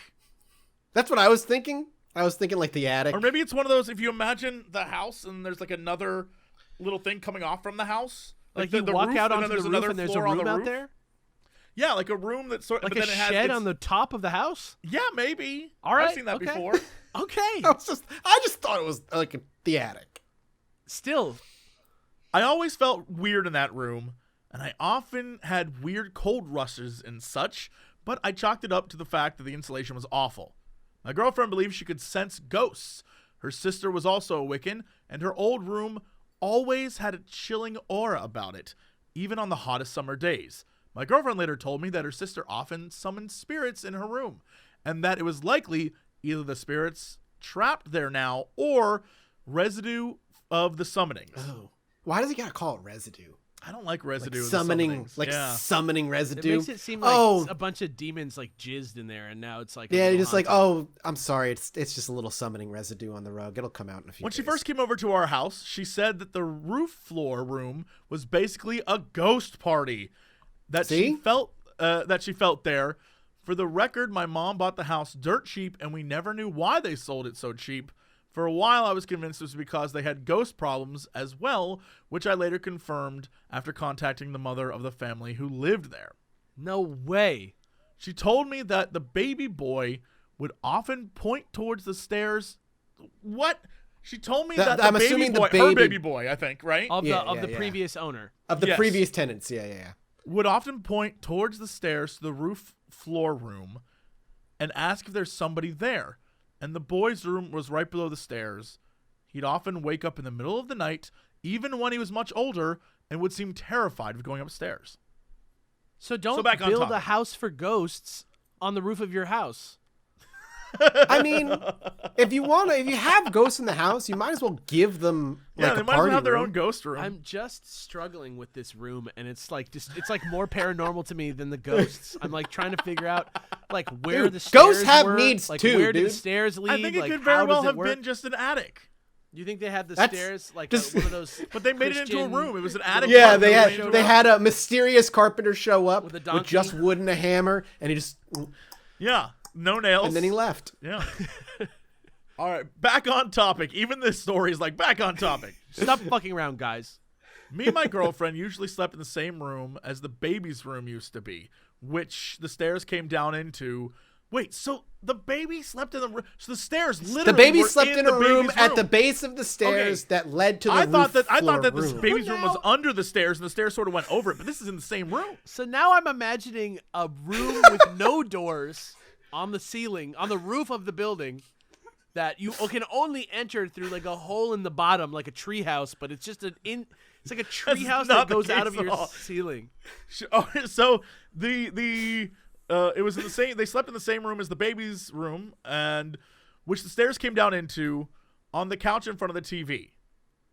That's what I was thinking. I was thinking like the attic. Or maybe it's one of those, if you imagine the house and there's like another little thing coming off from the house. Like the you walk roof, out and onto then the there's roof and there's a floor on room the out roof. there? Yeah, like a room that's sort of Like a shed on the top of the house? Yeah, maybe. All right, I've seen that okay. before. Okay. I just thought it was like the attic. Still. I always felt weird in that room, and I often had weird cold rushes and such, but I chalked it up to the fact that the insulation was awful. My girlfriend believed she could sense ghosts. Her sister was also a Wiccan, and her old room always had a chilling aura about it, even on the hottest summer days. My girlfriend later told me that her sister often summoned spirits in her room, and that it was likely either the spirits trapped there now or residue of the summonings. Oh, why does he gotta call it residue? I don't like residue. Like of summoning, the summonings. summoning It residue. makes it seem like a bunch of demons like jizzed in there, and now it's like Yeah, you're just like, oh, I'm sorry, it's just a little summoning residue on the rug. It'll come out in a few When days. she first came over to our house, she said that the roof floor room was basically a ghost party. That she felt there. For the record, my mom bought the house dirt cheap, and we never knew why they sold it so cheap. For a while, I was convinced it was because they had ghost problems as well, which I later confirmed after contacting the mother of the family who lived there. No way. She told me that the baby boy would often point towards the stairs. What? She told me that I'm the assuming baby boy, her baby boy, I think, right? Of the Yeah. previous owner. Of the Yes. previous tenants, yeah. Would often point towards the stairs to the roof floor room and ask if there's somebody there. And the boy's room was right below the stairs. He'd often wake up in the middle of the night, even when he was much older, and would seem terrified of going upstairs. So don't back on build a topic. house for ghosts on the roof of your house. I mean, if you have ghosts in the house, you might as well give them Yeah, like they a might as well party have their room. own ghost room. I'm just struggling with this room, and it's like more paranormal to me than the ghosts. I'm like trying to figure out like where Dude, the stairs ghosts have were. needs like, too, where do the dude. stairs lead? I think it like, could how very well does it have work? been just an attic. You think they had the That's stairs like just- one of those? But they made it into a Christian- room. It was an attic. Yeah, apartment they made into a had room. a mysterious carpenter show up With a with donkey? just wood and a hammer, and he just Yeah, no nails. and then he left. Yeah. All right, back on topic. Even this story is like back on topic. Stop fucking around, guys. Me and my girlfriend usually slept in the same room as the baby's room used to be, which the stairs came down into. Wait, so the baby slept in the room? So the stairs literally The baby were slept in a the room baby's at the base of the stairs that led to the I thought roof that floor this room. baby's room was Well, under the stairs, and the stairs sort of went over it. But this is in the same room. So now I'm imagining a room with no doors on the ceiling, on the roof of the building, that you can only enter through like a hole in the bottom, like a treehouse, but it's just it's like a treehouse not that the goes out case of at your all. ceiling. So it was in the same. They slept in the same room as the baby's room, and which the stairs came down into on the couch in front of the TV.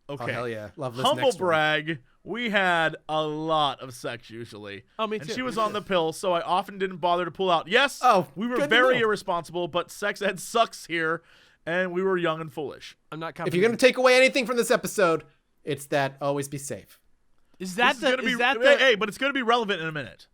Okay, Oh hell yeah, love this Humble next one. brag. We had a lot of sex usually. Oh, me And too. she was on the pill, so I often didn't bother to pull out. Yes, Oh, we were good to very know. irresponsible, but sex ed sucks here, and we were young and foolish. I'm not. If you're gonna take away anything from this episode, it's that always be safe. is that This the? gonna be, Is that the? hey, but it's gonna be relevant in a minute.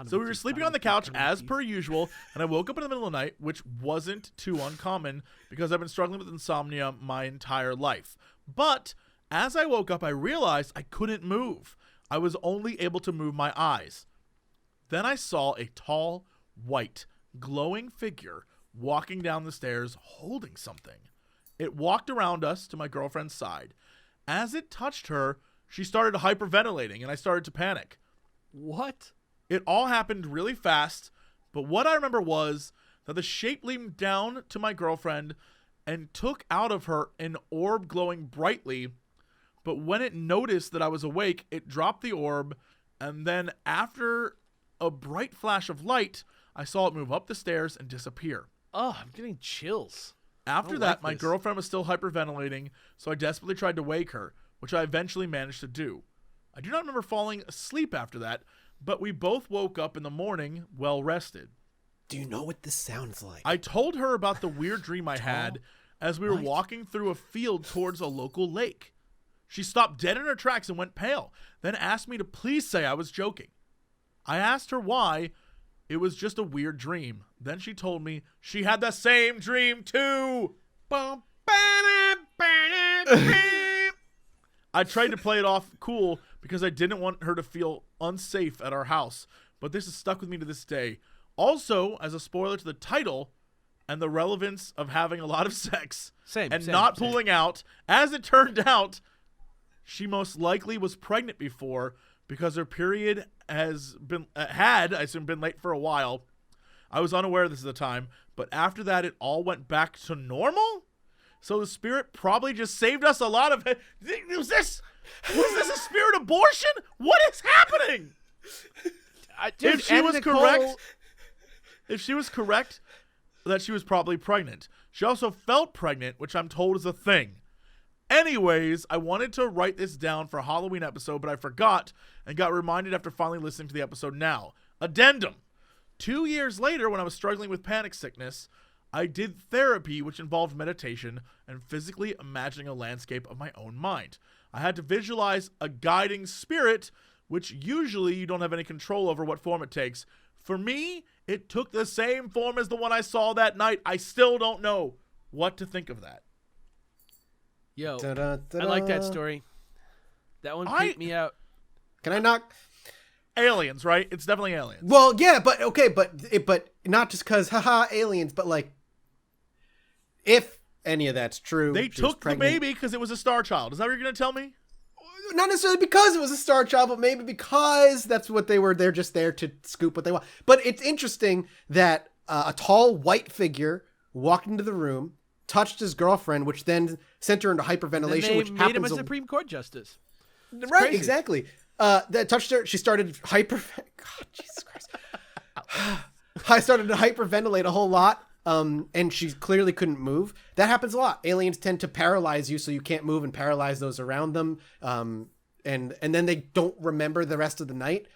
So we were Condoms, sleeping on the condoms, couch condoms. as per usual, and I woke up in the middle of the night, which wasn't too uncommon because I've been struggling with insomnia my entire life. But as I woke up, I realized I couldn't move. I was only able to move my eyes. Then I saw a tall, white, glowing figure walking down the stairs holding something. It walked around us to my girlfriend's side. As it touched her, she started hyperventilating, and I started to panic. What? It all happened really fast, but what I remember was that the shape leaned down to my girlfriend and took out of her an orb glowing brightly, but when it noticed that I was awake, it dropped the orb, and then after a bright flash of light, I saw it move up the stairs and disappear. Oh, I'm getting chills. After I that, like my this. girlfriend was still hyperventilating, so I desperately tried to wake her, which I eventually managed to do. I do not remember falling asleep after that, but we both woke up in the morning well rested. Do you know what this sounds like? I told her about the weird dream I had as we were What? walking through a field towards a local lake. She stopped dead in her tracks and went pale, then asked me to please say I was joking. I asked her why. It was just a weird dream. Then she told me she had the same dream too. I tried to play it off cool because I didn't want her to feel unsafe at our house, but this has stuck with me to this day. Also, as a spoiler to the title and the relevance of having a lot of sex Same. and same, not same. pulling out, as it turned out, she most likely was pregnant before because her period had, I assume, been late for a while. I was unaware of this at the time, but after that, it all went back to normal. So the spirit probably just saved us a lot of. Was this a spirit abortion? What is happening? If she was correct, that she was probably pregnant. She also felt pregnant, which I'm told is a thing. Anyways, I wanted to write this down for a Halloween episode, but I forgot and got reminded after finally listening to the episode now. Addendum. 2 years later, when I was struggling with panic sickness, I did therapy, which involved meditation and physically imagining a landscape of my own mind. I had to visualize a guiding spirit, which usually you don't have any control over what form it takes. For me, it took the same form as the one I saw that night. I still don't know what to think of that. Yo, I like that story. That one creeped me out. Can I knock? Aliens, right? It's definitely aliens. Well, yeah, but okay, but not just because, haha, aliens, but like, if any of that's true, they took the baby because it was a star child. Is that what you're going to tell me? Not necessarily because it was a star child, but maybe because that's what they were. They're just there to scoop what they want. But it's interesting that a tall white figure walked into the room, touched his girlfriend, which then sent her into hyperventilation, which made him a Supreme Court justice. It's right, crazy. Exactly. That touched her. She started God, Jesus Christ. I started to hyperventilate a whole lot. And she clearly couldn't move. That happens a lot. Aliens tend to paralyze you so you can't move and paralyze those around them. And then they don't remember the rest of the night.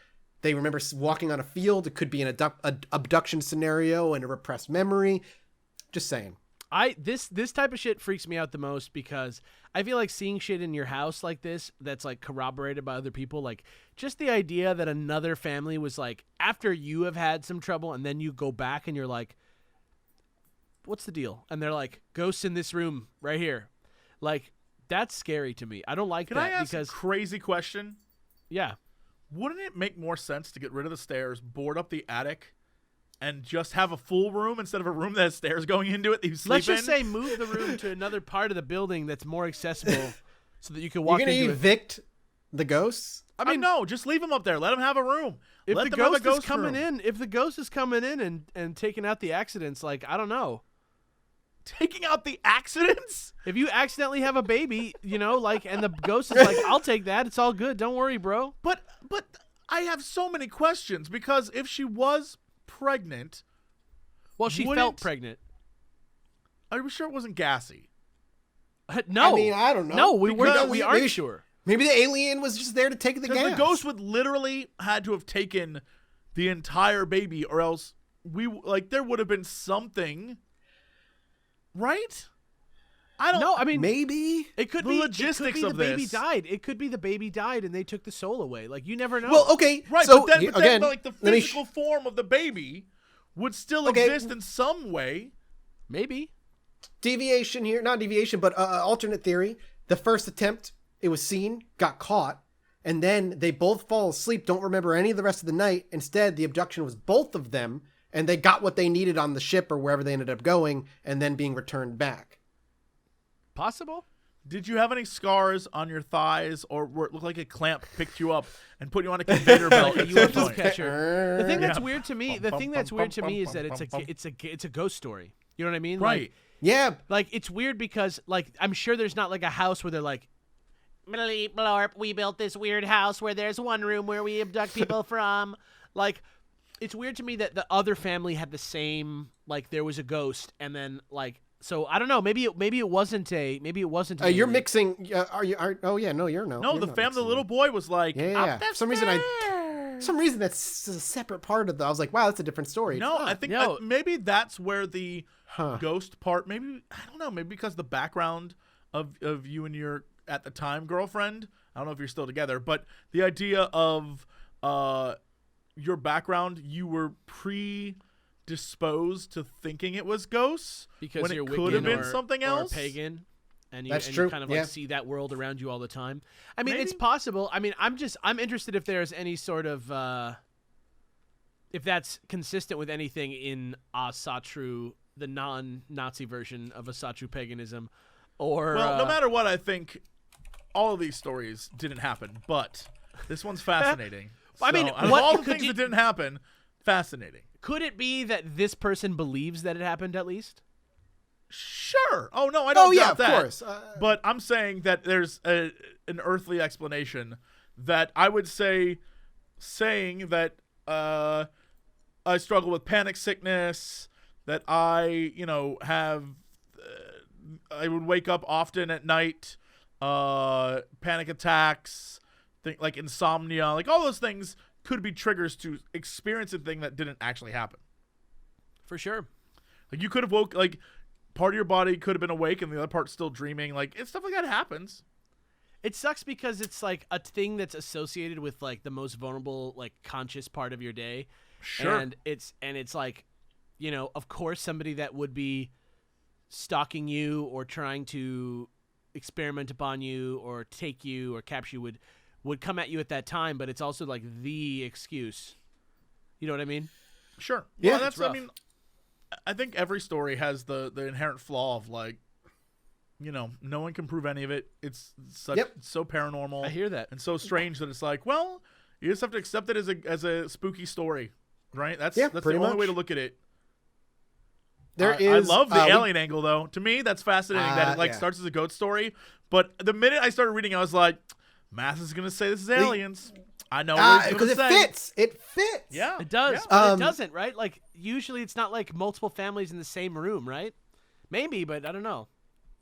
They remember walking on a field. It could be an abduction scenario and a repressed memory. Just saying. This type of shit freaks me out the most because I feel like seeing shit in your house like this that's like corroborated by other people, like just the idea that another family was like, after you have had some trouble and then you go back and you're like, what's the deal? And they're like, ghosts in this room right here. Like, that's scary to me. I don't like Can that I ask because a crazy question? Yeah. Wouldn't it make more sense to get rid of the stairs, board up the attic, and just have a full room instead of a room that has stairs going into it that you sleep Let's in? just say move the room to another part of the building that's more accessible so that you can walk into it. You're going to evict the ghosts? I mean, no, just leave them up there. Let them have a room. If Let the them have a ghost is ghost coming room. in, if the ghost is coming in and taking out the accidents, like, I don't know. Taking out the accidents? If you accidentally have a baby, you know, like, and the ghost is like, I'll take that. It's all good. Don't worry, bro. But I have so many questions because if she was pregnant, well, she felt pregnant. Are we sure it wasn't gassy? No. I mean, I don't know. No, we aren't sure. Maybe the alien was just there to take the gas. The ghost would literally had to have taken the entire baby, or else there would have been something. Right? I don't know. I mean, maybe it could the be logistics the of baby this. died. It could be the baby died and they took the soul away. Like, you never know. Well, okay, right? So but then again, like the physical form of the baby would still exist in some way. Maybe deviation here, not deviation, but alternate theory. The first attempt, it was seen, got caught, and then they both fall asleep, don't remember any of the rest of the night. Instead, the abduction was both of them. And they got what they needed on the ship or wherever they ended up going and then being returned back. Possible? Did you have any scars on your thighs or where it looked like a clamp picked you up and put you on a conveyor belt? Like a UFO catcher. The thing that's weird to me, is that it's a ghost story. You know what I mean? Right. Like, yeah. Like, it's weird because, like, I'm sure there's not like a house where they're like, bleep blorp, we built this weird house where there's one room where we abduct people from. Like, it's weird to me that the other family had the same, like, there was a ghost, and then, like, so I don't know. Maybe it wasn't a. You're mixing. Oh yeah, no, you're no. No, you're the little boy was like, yeah. For some reason that's a separate part of the. I was like, wow, that's a different story. No, I think maybe that's where the ghost part. Maybe I don't know. Maybe because the background of you and your at the time girlfriend. I don't know if you're still together, but the idea of your background, you were predisposed to thinking it was ghosts because when you're it could have been or, something else. Or pagan, and That's you true. kind of like see that world around you all the time. I mean, Maybe. it's possible. I mean, I'm interested if there's any sort of if that's consistent with anything in Asatru, the non-Nazi version of Asatru paganism, or well, no matter what, I think all of these stories didn't happen, but this one's fascinating. I mean, out of all the things that didn't happen, fascinating. Could it be that this person believes that it happened at least? Sure. Oh no, I don't doubt that. Of course. But I'm saying that there's an earthly explanation that I would say, saying that I struggle with panic sickness, that I have I would wake up often at night, panic attacks, like insomnia, like all those things could be triggers to experience a thing that didn't actually happen. For sure. Like you could have woke, like part of your body could have been awake and the other part's still dreaming. Like stuff like that happens. It sucks because it's like a thing that's associated with like the most vulnerable, like conscious part of your day. Sure. And it's like, of course somebody that would be stalking you or trying to experiment upon you or take you or capture you would come at you at that time, but it's also like the excuse. You know what I mean? Sure. Yeah, well, that's, it's rough. I mean, I think every story has the inherent flaw of like, no one can prove any of it. It's so paranormal. I hear that. And so strange that it's like, well, you just have to accept it as a spooky story, right? That's pretty the only much. way to look at it. I love the alien angle though. To me, that's fascinating that it starts as a goat story, but the minute I started reading, I was like, Math is gonna say this is aliens. I know because it fits. It fits. Yeah, It does, yeah. but it doesn't, right? Like usually it's not like multiple families in the same room, right? Maybe, but I don't know.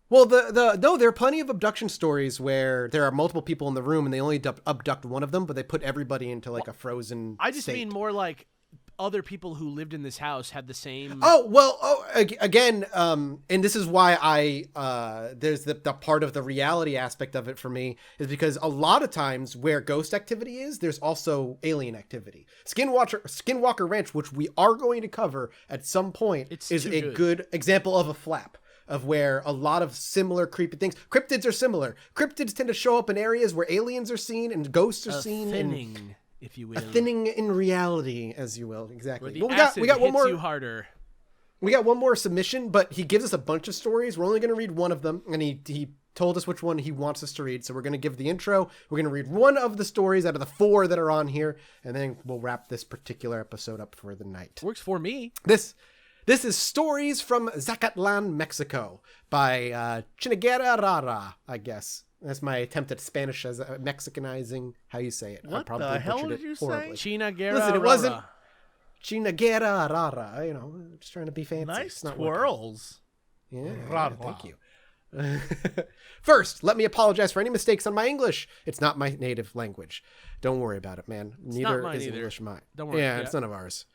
Well, no, there are plenty of abduction stories where there are multiple people in the room and they only abduct one of them, but they put everybody into like a frozen I just state. mean more like other people who lived in this house had the same. Again, and this is why there's the part of the reality aspect of it for me is because a lot of times where ghost activity is, there's also alien activity. Skinwalker Ranch, which we are going to cover at some point, is a good example of a flap of where a lot of similar creepy things. Cryptids are similar. Cryptids tend to show up in areas where aliens are seen and ghosts are seen. Thinning, if you will. A thinning in reality, as you will. Exactly. Well, we got one more. You harder. We got one more submission, but he gives us a bunch of stories. We're only going to read one of them, and he told us which one he wants us to read. So we're going to give the intro. We're going to read one of the stories out of the 4 that are on here, and then we'll wrap this particular episode up for the night. Works for me. This is Stories from Zacatlan, Mexico by Chinagera Rara, I guess. That's my attempt at Spanish as Mexicanizing how you say it. What I probably the hell butchered did it you horribly. say? Chinagera. Listen, it wasn't Chinagera Rara. Just trying to be fancy. Nice It's not twirls. working. Yeah, Rara. thank you. First, let me apologize for any mistakes on my English. It's not my native language. Don't worry about it, man. Neither not mine is either. English mine. Don't worry. Yeah, it's none of ours.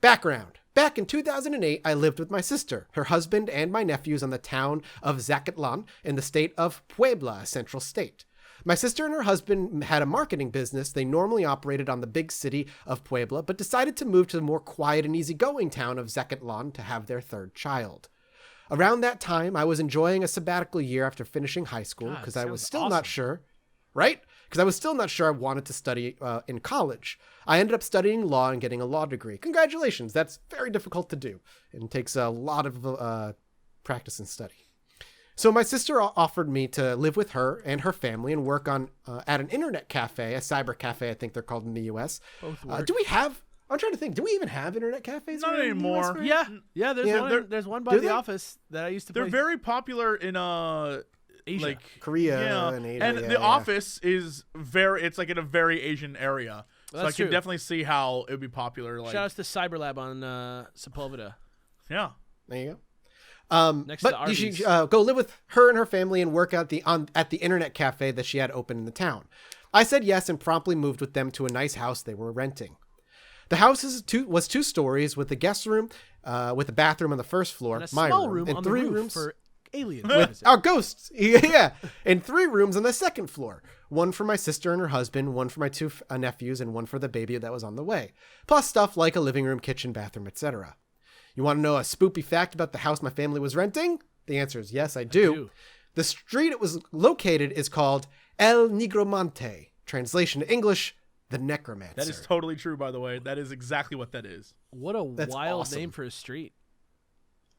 Background. Back in 2008, I lived with my sister, her husband, and my nephews on the town of Zacatlan in the state of Puebla, a central state. My sister and her husband had a marketing business. They normally operated on the big city of Puebla, but decided to move to the more quiet and easygoing town of Zacatlan to have their 3rd child. Around that time, I was enjoying a sabbatical year after finishing high school because I was still not sure, right? Because I was still not sure I wanted to study in college. I ended up studying law and getting a law degree. Congratulations. That's very difficult to do and takes a lot of practice and study. So my sister offered me to live with her and her family and work on at an internet cafe, a cyber cafe, I think they're called in the U.S. Do we have... I'm trying to think. Do we even have internet cafes? Not anymore. Yeah. There's one by the office that I used to. They're play. very popular in Asia. like Korea and Asia. And the office is it's like in a very Asian area. So I can definitely see how it would be popular. Like, shout out to Cyberlab on Sepulveda. Yeah. There you go. Next but to you Arby's. should go live with her and her family and work at the internet cafe that she had open in the town. I said yes and promptly moved with them to a nice house they were renting. The house was 2 stories with a guest room, with a bathroom on the 1st floor, and a my small room, room and on 3 the roof rooms for aliens. ghosts. Yeah, and 3 rooms on the 2nd floor. One for my sister and her husband, one for my 2 nephews, and one for the baby that was on the way. Plus stuff like a living room, kitchen, bathroom, etc. You want to know a spoopy fact about the house my family was renting? The answer is yes, I do. The street it was located is called El Nigromante. Translation to English, the Necromancer. That is totally true, by the way. That is exactly what that is. What a That's wild awesome. name for a street.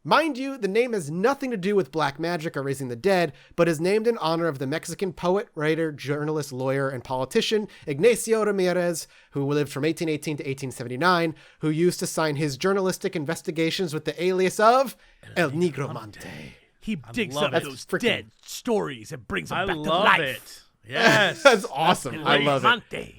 Mind you, the name has nothing to do with black magic or raising the dead, but is named in honor of the Mexican poet, writer, journalist, lawyer, and politician Ignacio Ramirez, who lived from 1818 to 1879, who used to sign his journalistic investigations with the alias of El Nigromante. He digs up those dead stories and brings them back to life. I love it. Yes. That's awesome. I love it.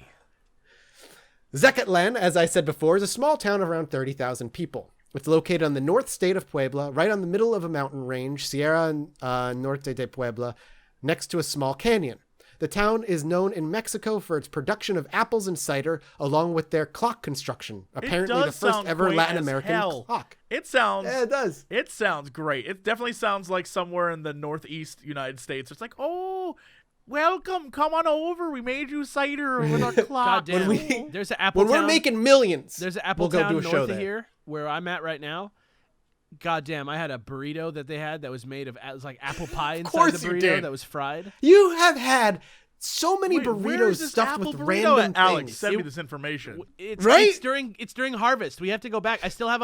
Zacatlan, as I said before, is a small town of around 30,000 people. It's located on the north state of Puebla, right on the middle of a mountain range, Sierra Norte de Puebla, next to a small canyon. The town is known in Mexico for its production of apples and cider, along with their clock construction. Apparently the first ever Latin American clock. It sounds... Yeah, it does. It sounds great. It definitely sounds like somewhere in the northeast United States. It's like, oh... Welcome, come on over. We made you cider with our clock. Goddamn. There's an Apple When we're making millions, there's an Apple we'll Town go do a show north of there. here, where I'm at right now. Goddamn, I had a burrito that they had that was made of, it was like apple pie inside the burrito that was fried. You have had so many Where's burritos this stuffed apple with burrito random at? Alex, things. send me this information. It's during harvest. We have to go back. I still have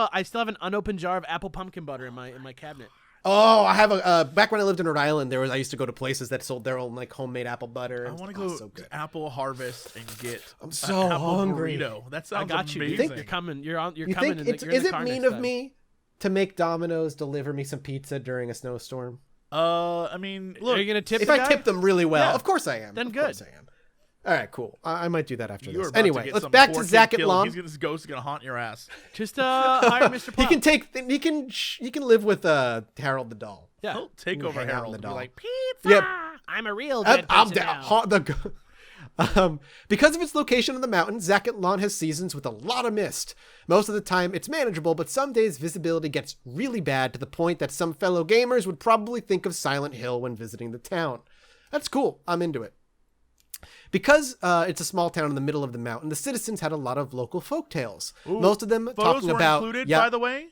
an unopened jar of apple pumpkin butter in my cabinet. Oh, I have a back when I lived in Rhode Island, I used to go to places that sold their own like homemade apple butter. I want to go to Apple Harvest and get I'm so an apple hungry. Burrito. That sounds I got amazing. you. You're coming. You're coming. Is it mean of me to make Domino's deliver me some pizza during a snowstorm? I mean, look, are you gonna tip? If I tip them really well, Yeah. of course I am. Then Of good. course I am. All right, cool. I might do that after you're this. about to Anyway, get let's some back to poor kid Zach killed. Lom. This ghost is gonna haunt your ass. Just hire Mr. Plow. He can live with Harold the doll. Yeah. He'll take over hang out in Harold the and be doll. like, pizza. Yep. I'm a real dead person now. Because of its location on the mountain, Zacatlan has seasons with a lot of mist. Most of the time, it's manageable, but some days visibility gets really bad to the point that some fellow gamers would probably think of Silent Hill when visiting the town. That's cool. I'm into it. Because it's a small town in the middle of the mountain, the citizens had a lot of local folktales. Most of them Photos talking were about included, by the way,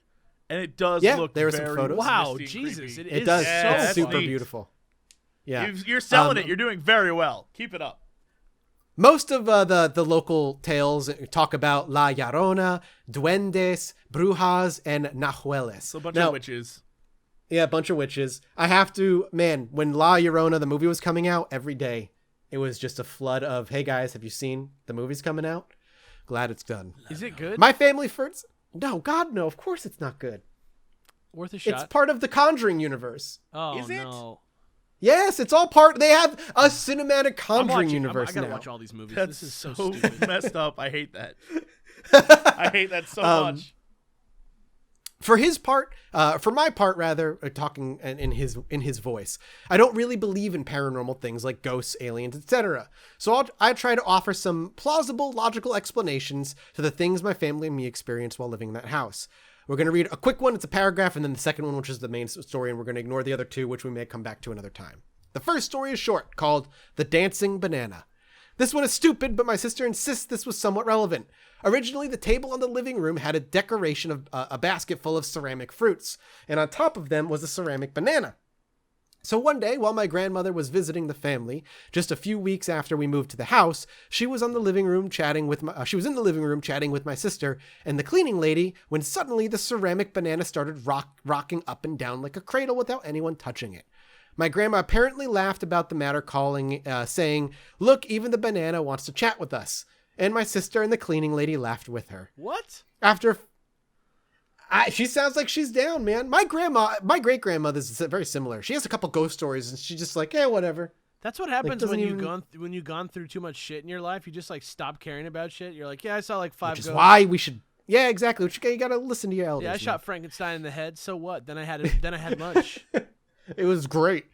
and it does look there were very some photos. Wow, misty and Jesus, creepy. It does. Yeah, It's super neat. beautiful. Yeah. You're selling it. You're doing very well. Keep it up. Most of the local tales talk about La Llorona, duendes, brujas, and nahueles. So a bunch of witches. Yeah, a bunch of witches. I have to, man, when La Llorona, the movie was coming out, every day, it was just a flood of, hey guys, have you seen the movies coming out? Glad it's done. Is it good? My family first. No, God, no. Of course it's not good. Worth a shot. It's part of the Conjuring universe. Oh, Is it? no. Yes, it's all part. They have a cinematic Conjuring universe I gotta now. watch all these movies. That's This is so so stupid. messed up. I hate that. I hate that so much. For my part, rather, talking in his voice, I don't really believe in paranormal things like ghosts, aliens, etc. So I try to offer some plausible, logical explanations to the things my family and me experienced while living in that house. We're going to read a quick one. It's a paragraph, and then the second one, which is the main story, and we're going to ignore the other two, which we may come back to another time. The first story is short, called The Dancing Banana. This one is stupid, but my sister insists this was somewhat relevant. Originally, the table in the living room had a decoration of a basket full of ceramic fruits, and on top of them was a ceramic banana. So one day, while my grandmother was visiting the family, just a few weeks after we moved to the house, she was in the living room chatting with my sister and the cleaning lady when suddenly the ceramic banana started rocking up and down like a cradle without anyone touching it. My grandma apparently laughed about the matter, saying, "Look, even the banana wants to chat with us." And my sister and the cleaning lady laughed with her. What? She sounds like she's down, man. My great-grandmother's very similar. She has a couple ghost stories, and she's just like, whatever. That's what happens when you've gone through too much shit in your life. You just like stop caring about shit. You're like, yeah, I saw like 5 Which is ghosts. why we should. Yeah, exactly. You got to listen to your elders. Yeah, I man. shot Frankenstein in the head. So what? Then I had lunch. It was great.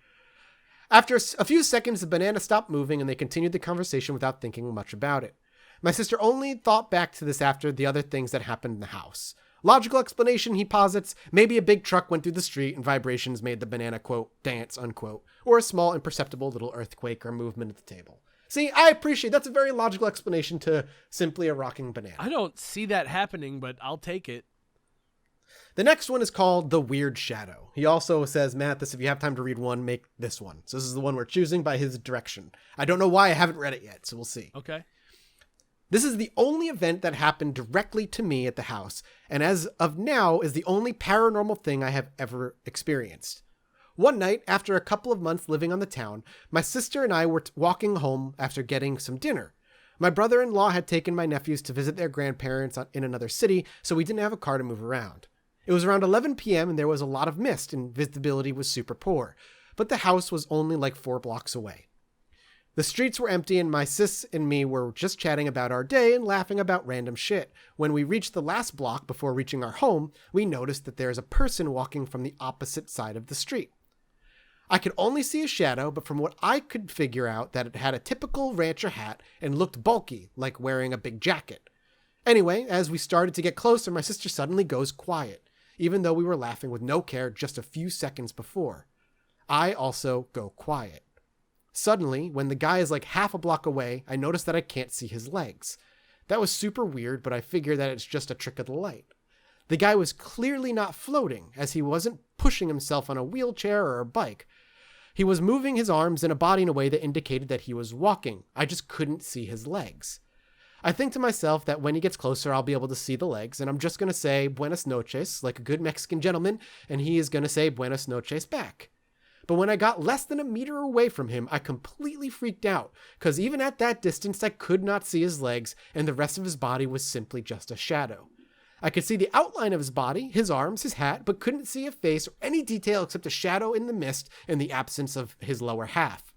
After a few seconds, the banana stopped moving, and they continued the conversation without thinking much about it. My sister only thought back to this after the other things that happened in the house. Logical explanation, he posits, maybe a big truck went through the street and vibrations made the banana, quote, dance, unquote, or a small imperceptible little earthquake or movement at the table. See, I appreciate that's a very logical explanation to simply a rocking banana. I don't see that happening, but I'll take it. The next one is called The Weird Shadow. He also says, Matt, if you have time to read one, make this one. So this is the one we're choosing by his direction. I don't know why I haven't read it yet, so we'll see. Okay. This is the only event that happened directly to me at the house, and as of now is the only paranormal thing I have ever experienced. One night, after a couple of months living on the town, my sister and I were walking home after getting some dinner. My brother-in-law had taken my nephews to visit their grandparents in another city, so we didn't have a car to move around. It was around 11 p.m. and there was a lot of mist and visibility was super poor, but the house was only like 4 blocks away. The streets were empty and my sis and me were just chatting about our day and laughing about random shit. When we reached the last block before reaching our home, we noticed that there is a person walking from the opposite side of the street. I could only see a shadow, but from what I could figure out that it had a typical rancher hat and looked bulky, like wearing a big jacket. Anyway, as we started to get closer, my sister suddenly goes quiet, even though we were laughing with no care just a few seconds before. I also go quiet. Suddenly, when the guy is like half a block away, I notice that I can't see his legs. That was super weird, but I figure that it's just a trick of the light. The guy was clearly not floating, as he wasn't pushing himself on a wheelchair or a bike. He was moving his arms and a body in a way that indicated that he was walking. I just couldn't see his legs. I think to myself that when he gets closer, I'll be able to see the legs, and I'm just going to say buenas noches, like a good Mexican gentleman, and he is going to say buenas noches back. But when I got less than a meter away from him, I completely freaked out, because even at that distance, I could not see his legs, and the rest of his body was simply just a shadow. I could see the outline of his body, his arms, his hat, but couldn't see a face or any detail except a shadow in the mist and the absence of his lower half.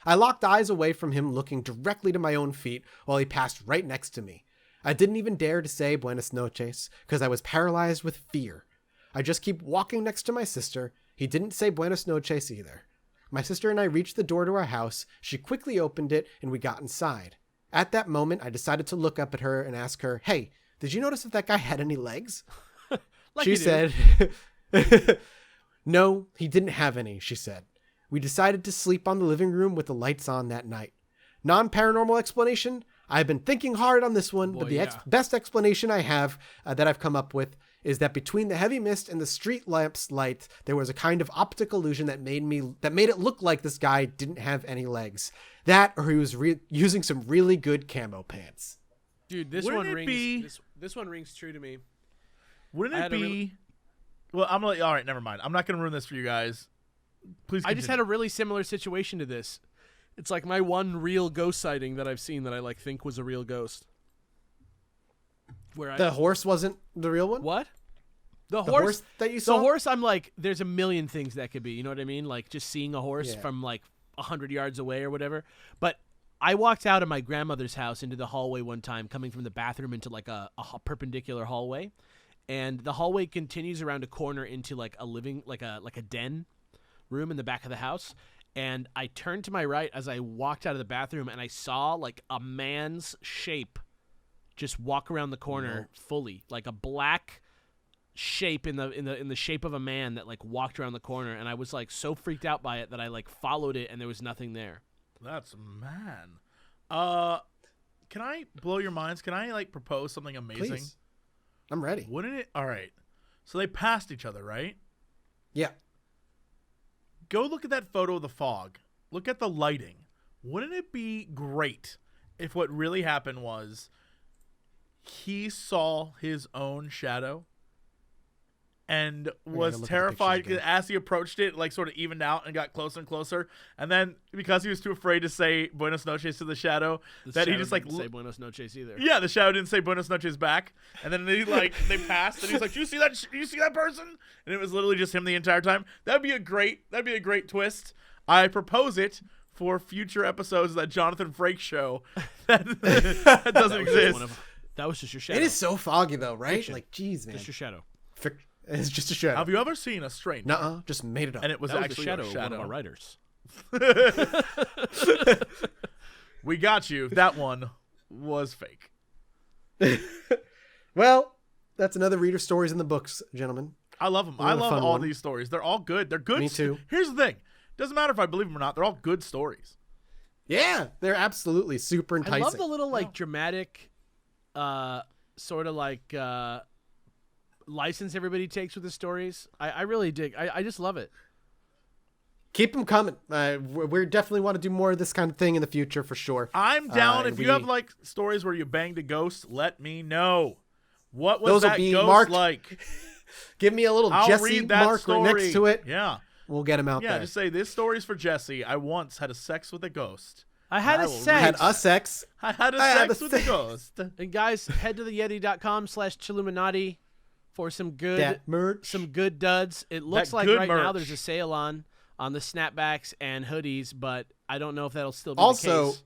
I locked eyes away from him, looking directly to my own feet while he passed right next to me. I didn't even dare to say buenas noches, because I was paralyzed with fear. I just keep walking next to my sister. He didn't say buenas noches either. My sister and I reached the door to our house. She quickly opened it and we got inside. At that moment, I decided to look up at her and ask her, "Hey, did you notice if that guy had any legs?" She said, "No, he didn't have any," she said. We decided to sleep on the living room with the lights on that night. Non-paranormal explanation? I've been thinking hard on this one, but the best explanation I have that I've come up with is that between the heavy mist and the street lamps light, there was a kind of optical illusion that made it look like this guy didn't have any legs. That, or he was using some really good camo pants. Dude, this one rings true to me. Wouldn't it be? Well, I'm gonna. All right, never mind. I'm not gonna ruin this for you guys. Please. Continue. I just had a really similar situation to this. It's like my one real ghost sighting that I've seen that I think was a real ghost. The horse wasn't the real one? What? The horse that you saw? The horse, I'm like, there's a million things that could be. You know what I mean? Like just seeing a horse from like 100 yards away or whatever. But I walked out of my grandmother's house into the hallway one time, coming from the bathroom into like a perpendicular hallway. And the hallway continues around a corner into like a living, like a den room in the back of the house. And I turned to my right as I walked out of the bathroom and I saw like a man's shape just walk around the corner fully, like a black shape in the shape of a man that like walked around the corner, and I was like so freaked out by it that I like followed it and there was nothing there. That's man. Can I blow your minds? Can I like propose something amazing? Please. I'm ready. Wouldn't it? All right. So they passed each other, right? Yeah. Go look at that photo of the fog. Look at the lighting. Wouldn't it be great if what really happened was he saw his own shadow and was terrified as he approached it, like sort of evened out and got closer and closer. And then because he was too afraid to say buenas noches to the shadow, he just like didn't say buenas noches either. Yeah, the shadow didn't say buenas noches back. And then they passed and he's like, you see that person? And it was literally just him the entire time. That'd be a great twist. I propose it for future episodes of that Jonathan Frakes show that doesn't exist. That was just your shadow. It is so foggy though, right? Fiction. Like, geez, man. Just your shadow. It's just a shadow. Have you ever seen a stranger? Nuh-uh, just made it up. And it was that actually was a shadow of one of our writers. We got you. That one was fake. Well, that's another reader stories in the books, gentlemen. I love them. I love all these stories. They're all good. They're good. Me too. Here's the thing. Doesn't matter if I believe them or not. They're all good stories. Yeah, they're absolutely super enticing. I love the little like dramatic sort of like license everybody takes with the stories. I really dig. I just love it. keep them coming. We definitely want to do more of this kind of thing in the future for sure. I'm down. If you have like stories where you banged a ghost, let me know. What was that ghost marked, like? Give me a little Jesse mark right next to it. Yeah. We'll get him out there. Yeah, just say, this story's for Jesse. I once had a sex with a ghost. I had a sex. Had a sex. I had a sex with a ghost. And guys, head to theyeti.com/Chilluminati for some good merch. Some good duds. It looks like right now there's a sale on the snapbacks and hoodies, but I don't know if that'll still be the case.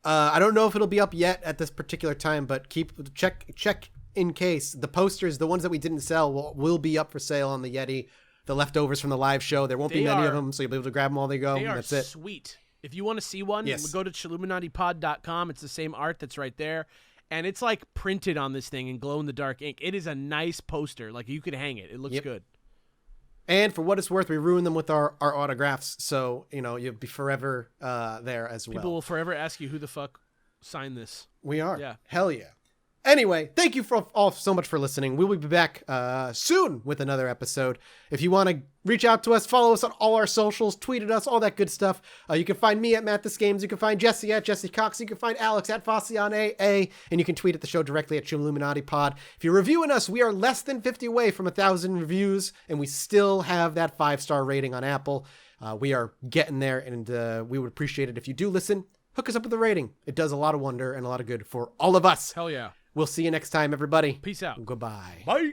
I don't know if it'll be up yet at this particular time, but check in case. The posters, the ones that we didn't sell, will be up for sale on the Yeti. The leftovers from the live show. There won't be many of them, so you'll be able to grab them while they go. That's it. Sweet. If you want to see one, yes. go to Chilluminatipod.com. It's the same art that's right there. And it's like printed on this thing in glow-in-the-dark ink. It is a nice poster. Like, you could hang it. It looks good. And for what it's worth, we ruin them with our autographs. So, you'll be forever there as well. People will forever ask you who the fuck signed this. We are. Yeah. Hell yeah. Anyway, thank you all so much for listening. We will be back soon with another episode. If you want to reach out to us, follow us on all our socials, tweet at us, all that good stuff. You can find me at MattThisGames. You can find Jesse at Jesse Cox. You can find Alex at Fossian AA. And you can tweet at the show directly at Chilluminati Pod. If you're reviewing us, we are less than 50 away from 1,000 reviews, and we still have that 5-star rating on Apple. We are getting there, and we would appreciate it if you do listen. Hook us up with a rating. It does a lot of wonder and a lot of good for all of us. Hell yeah. We'll see you next time, everybody. Peace out. Goodbye. Bye.